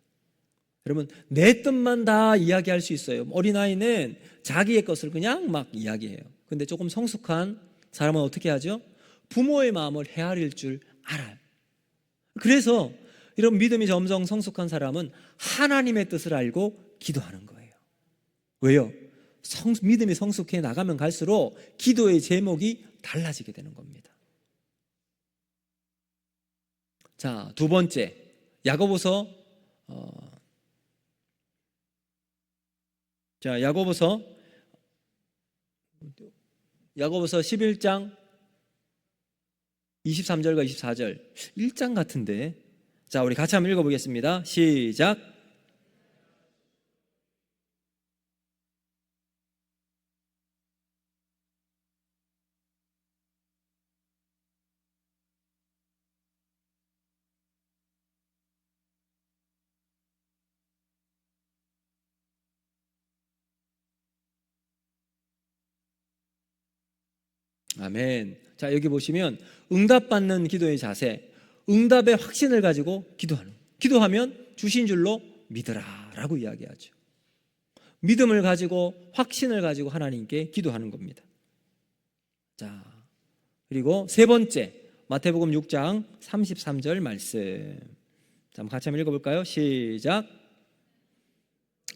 여러분, 내 뜻만 다 이야기할 수 있어요. 어린아이는 자기의 것을 그냥 막 이야기해요. 근데 조금 성숙한 사람은 어떻게 하죠? 부모의 마음을 헤아릴 줄 알아요. 그래서 이런 믿음이 점점 성숙한 사람은 하나님의 뜻을 알고 기도하는 거예요. 왜요? 믿음이 성숙해 나가면 갈수록 기도의 제목이 달라지게 되는 겁니다. 자, 두 번째, 야고보서 야고보서 11장 23절과 24절, 1장 같은데, 자, 우리 같이 한번 읽어보겠습니다. 시작. 아멘. 자, 여기 보시면 응답받는 기도의 자세, 응답의 확신을 가지고 기도하면 주신 줄로 믿으라 라고 이야기하죠. 믿음을 가지고 확신을 가지고 하나님께 기도하는 겁니다. 자, 그리고 세 번째, 마태복음 6장 33절 말씀. 자, 같이 한번 읽어볼까요? 시작.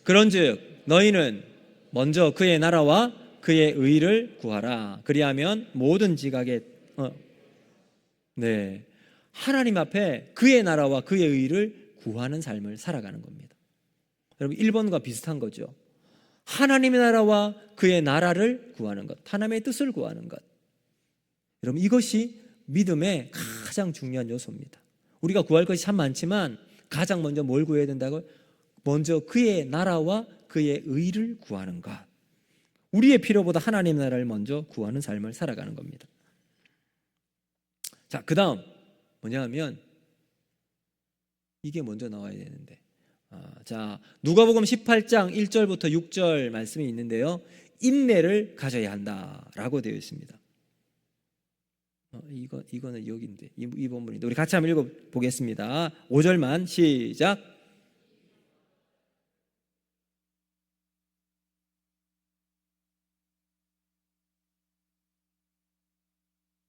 그런즉 너희는 먼저 그의 나라와 그의 의를 구하라. 그리하면 모든 지각에 하나님 앞에 그의 나라와 그의 의를 구하는 삶을 살아가는 겁니다. 여러분, 1번과 비슷한 거죠. 하나님의 나라와 그의 나라를 구하는 것, 하나님의 뜻을 구하는 것. 여러분, 이것이 믿음의 가장 중요한 요소입니다. 우리가 구할 것이 참 많지만 가장 먼저 뭘 구해야 된다고요? 먼저 그의 나라와 그의 의를 구하는 것. 우리의 필요보다 하나님의 나라를 먼저 구하는 삶을 살아가는 겁니다. 자, 그 다음 뭐냐 하면 이게 먼저 나와야 되는데, 자, 누가복음 18장 1절부터 6절 말씀이 있는데요, 인내를 가져야 한다라고 되어 있습니다. 이거는 여기인데, 이 본문인데 우리 같이 한번 읽어보겠습니다. 5절만 시작.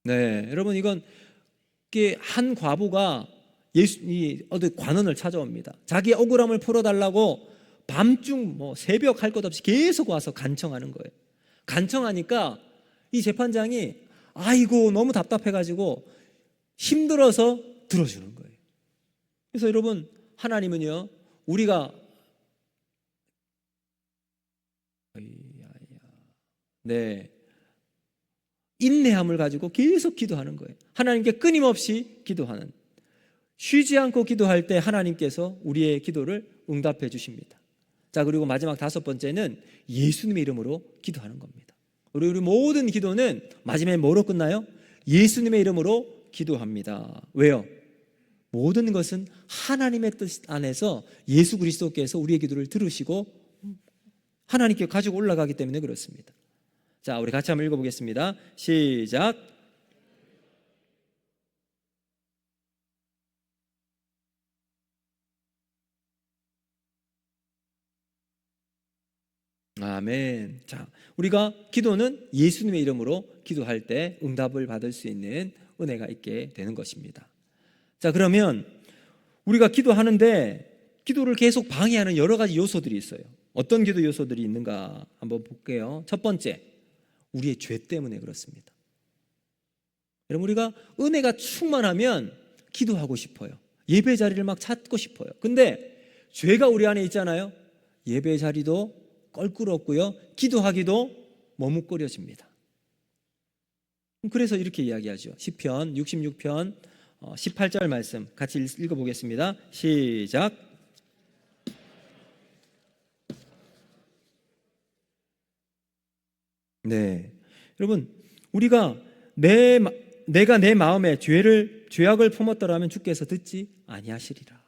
네, 여러분, 이게 한 과부가 어디 관원을 찾아옵니다. 자기 억울함을 풀어달라고 밤중 새벽 할 것 없이 계속 와서 간청하는 거예요. 간청하니까 이 재판장이 아이고 너무 답답해가지고 힘들어서 들어주는 거예요. 그래서 여러분, 하나님은요, 우리가 인내함을 가지고 계속 기도하는 거예요. 하나님께 끊임없이 기도하는, 쉬지 않고 기도할 때 하나님께서 우리의 기도를 응답해 주십니다. 자, 그리고 마지막 5번째는 예수님의 이름으로 기도하는 겁니다. 우리 모든 기도는 마지막에 뭐로 끝나요? 예수님의 이름으로 기도합니다. 왜요? 모든 것은 하나님의 뜻 안에서 예수 그리스도께서 우리의 기도를 들으시고 하나님께 가지고 올라가기 때문에 그렇습니다. 자, 우리 같이 한번 읽어보겠습니다. 시작. 아멘. 자, 우리가 기도는 예수님의 이름으로 기도할 때 응답을 받을 수 있는 은혜가 있게 되는 것입니다. 자, 그러면 우리가 기도하는데 기도를 계속 방해하는 여러 가지 요소들이 있어요. 어떤 기도 요소들이 있는가 한번 볼게요. 첫 번째, 우리의 죄 때문에 그렇습니다. 여러분, 우리가 은혜가 충만하면 기도하고 싶어요. 예배 자리를 막 찾고 싶어요. 근데 죄가 우리 안에 있잖아요. 예배 자리도 껄끄럽고요, 기도하기도 머뭇거려집니다. 그래서 이렇게 이야기하죠. 시편 66편 18절 말씀 같이 읽어보겠습니다. 시작. 네, 여러분, 우리가 내가 내 마음에 죄악을 품었더라면 주께서 듣지 아니하시리라.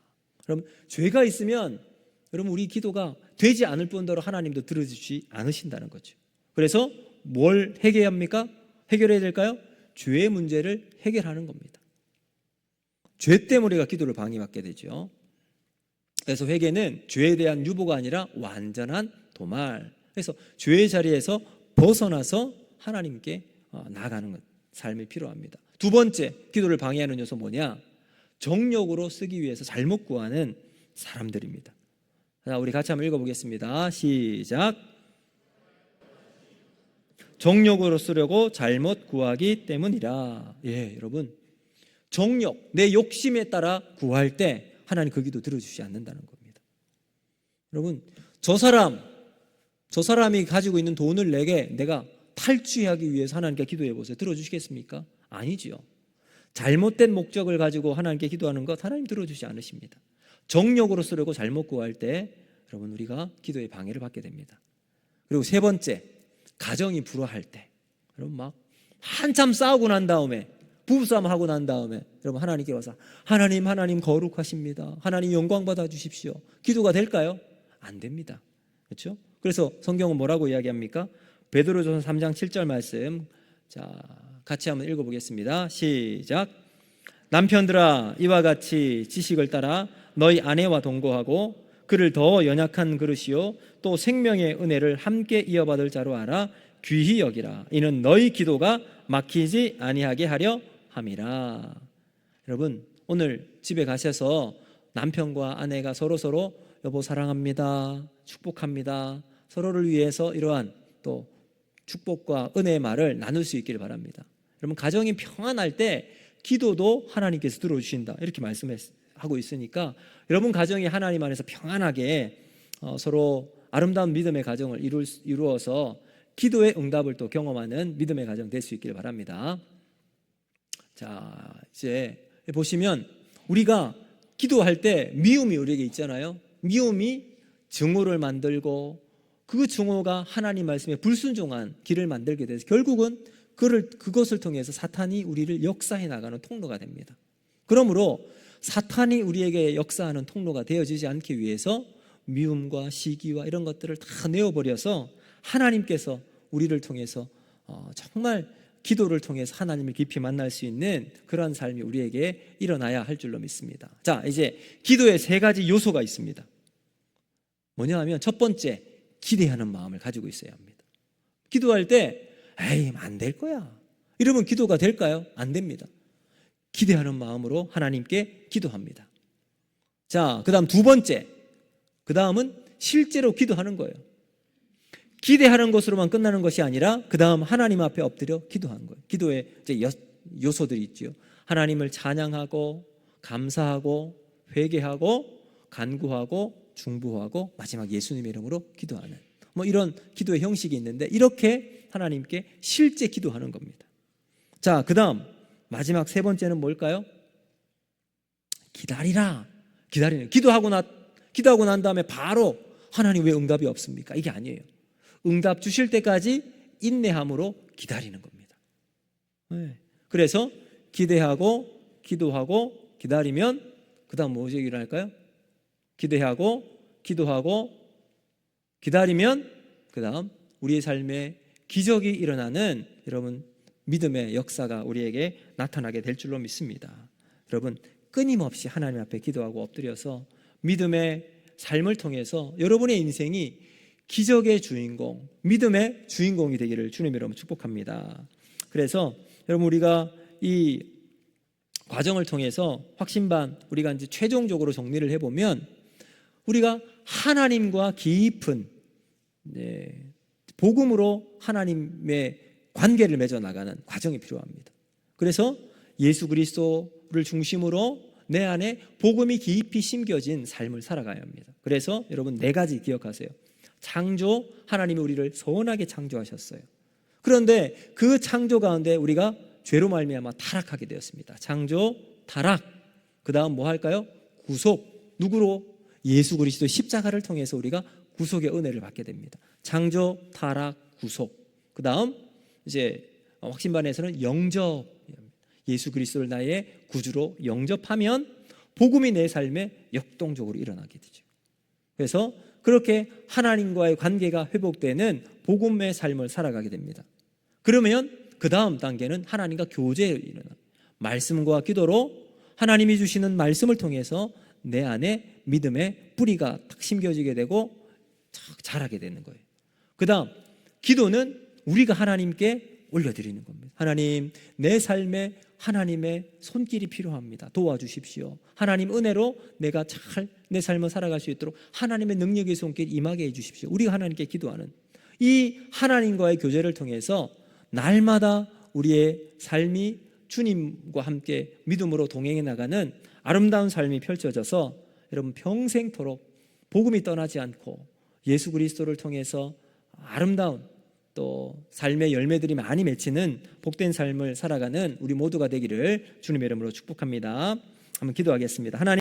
그럼 죄가 있으면 여러분, 우리 기도가 되지 않을 뿐더러 하나님도 들어주지 않으신다는 거죠. 그래서 뭘 해결해야 합니까? 해결해야 될까요? 죄의 문제를 해결하는 겁니다. 죄 때문에 우리가 기도를 방해받게 되죠. 그래서 회개는 죄에 대한 유보가 아니라 완전한 도말. 그래서 죄의 자리에서 벗어나서 하나님께 나아가는 것, 삶이 필요합니다. 두 번째, 기도를 방해하는 요소 뭐냐? 정욕으로 쓰기 위해서 잘못 구하는 사람들입니다. 자, 우리 같이 한번 읽어보겠습니다. 시작. 정욕으로 쓰려고 잘못 구하기 때문이라. 예, 여러분, 정욕, 내 욕심에 따라 구할 때 하나님 그 기도 들어주시지 않는다는 겁니다. 여러분, 저 사람이 가지고 있는 돈을 내가 탈취하기 위해서 하나님께 기도해 보세요. 들어주시겠습니까? 아니지요. 잘못된 목적을 가지고 하나님께 기도하는 것 하나님 들어주지 않으십니다. 정욕으로 쓰려고 잘못 구할 때 여러분, 우리가 기도의 방해를 받게 됩니다. 그리고 세 번째, 가정이 불화할 때 여러분, 막 한참 싸우고 난 다음에, 부부싸움 하고 난 다음에 여러분, 하나님께 와서 하나님 거룩하십니다, 하나님 영광 받아 주십시오, 기도가 될까요? 안 됩니다. 그렇죠? 그래서 성경은 뭐라고 이야기합니까? 베드로전서 3장 7절 말씀, 자, 같이 한번 읽어보겠습니다. 시작. 남편들아, 이와 같이 지식을 따라 너희 아내와 동거하고 그를 더 연약한 그릇이요 또 생명의 은혜를 함께 이어받을 자로 알아 귀히 여기라. 이는 너희 기도가 막히지 아니하게 하려 함이라. 여러분, 오늘 집에 가셔서 남편과 아내가 서로 여보 사랑합니다, 축복합니다, 서로를 위해서 이러한 또 축복과 은혜의 말을 나눌 수 있기를 바랍니다. 여러분, 가정이 평안할 때 기도도 하나님께서 들어주신다, 이렇게 말씀하고 있으니까 여러분 가정이 하나님 안에서 평안하게 서로 아름다운 믿음의 가정을 이루어서 기도의 응답을 또 경험하는 믿음의 가정 될 수 있기를 바랍니다. 자, 이제 보시면 우리가 기도할 때 미움이 우리에게 있잖아요. 미움이 증오를 만들고 그 증오가 하나님 말씀에 불순종한 길을 만들게 돼서 결국은 그것을 통해서 사탄이 우리를 역사해 나가는 통로가 됩니다. 그러므로 사탄이 우리에게 역사하는 통로가 되어지지 않기 위해서 미움과 시기와 이런 것들을 다 내어버려서 하나님께서 우리를 통해서 정말 기도를 통해서 하나님을 깊이 만날 수 있는 그런 삶이 우리에게 일어나야 할 줄로 믿습니다. 자, 이제 기도에 세 가지 요소가 있습니다. 뭐냐 하면 첫 번째, 기대하는 마음을 가지고 있어야 합니다. 기도할 때 에이, 안 될 거야, 이러면 기도가 될까요? 안 됩니다. 기대하는 마음으로 하나님께 기도합니다. 자, 그 다음 두 번째, 그 다음은 실제로 기도하는 거예요. 기대하는 것으로만 끝나는 것이 아니라 그 다음 하나님 앞에 엎드려 기도하는 거예요. 기도의 이제 요소들이 있죠. 하나님을 찬양하고 감사하고 회개하고 간구하고 중보하고 마지막 예수님의 이름으로 기도하는 이런 기도의 형식이 있는데 이렇게 하나님께 실제 기도하는 겁니다. 자, 그 다음 마지막 세 번째는 뭘까요? 기다리라. 기다리는. 기도하고 난 다음에 바로 하나님 왜 응답이 없습니까? 이게 아니에요. 응답 주실 때까지 인내함으로 기다리는 겁니다. 네. 그래서 기대하고 기도하고 기다리면 그 다음 무엇이 일어날까요? 기대하고 기도하고 기다리면 그 다음 우리의 삶에 기적이 일어나는 여러분 믿음의 역사가 우리에게 나타나게 될 줄로 믿습니다. 여러분, 끊임없이 하나님 앞에 기도하고 엎드려서 믿음의 삶을 통해서 여러분의 인생이 기적의 주인공, 믿음의 주인공이 되기를 주님 여러분 축복합니다. 그래서 여러분 우리가 이 과정을 통해서 확신반 우리가 이제 최종적으로 정리를 해보면 우리가 하나님과 깊은 복음으로 하나님의 관계를 맺어 나가는 과정이 필요합니다. 그래서 예수 그리스도를 중심으로 내 안에 복음이 깊이 심겨진 삶을 살아가야 합니다. 그래서 여러분 4가지 기억하세요. 창조, 하나님이 우리를 선하게 창조하셨어요. 그런데 그 창조 가운데 우리가 죄로 말미암아 타락하게 되었습니다. 창조, 타락. 그 다음 뭐 할까요? 구속. 누구로? 예수 그리스도 십자가를 통해서 우리가 구속의 은혜를 받게 됩니다. 창조, 타락, 구속. 그 다음 이제 확신반에서는 영접. 예수 그리스도를 나의 구주로 영접하면 복음이 내 삶에 역동적으로 일어나게 되죠. 그래서 그렇게 하나님과의 관계가 회복되는 복음의 삶을 살아가게 됩니다. 그러면 그 다음 단계는 하나님과 교제에 일어나 말씀과 기도로 하나님이 주시는 말씀을 통해서 내 안에 믿음의 뿌리가 탁 심겨지게 되고 자라게 되는 거예요. 그 다음 기도는 우리가 하나님께 올려드리는 겁니다. 하나님, 내 삶에 하나님의 손길이 필요합니다. 도와주십시오. 하나님 은혜로 내가 잘 내 삶을 살아갈 수 있도록 하나님의 능력의 손길 임하게 해주십시오. 우리가 하나님께 기도하는 이 하나님과의 교제를 통해서 날마다 우리의 삶이 주님과 함께 믿음으로 동행해 나가는 아름다운 삶이 펼쳐져서 여러분 평생토록 복음이 떠나지 않고 예수 그리스도를 통해서 아름다운 또 삶의 열매들이 많이 맺히는 복된 삶을 살아가는 우리 모두가 되기를 주님의 이름으로 축복합니다. 한번 기도하겠습니다. 하나님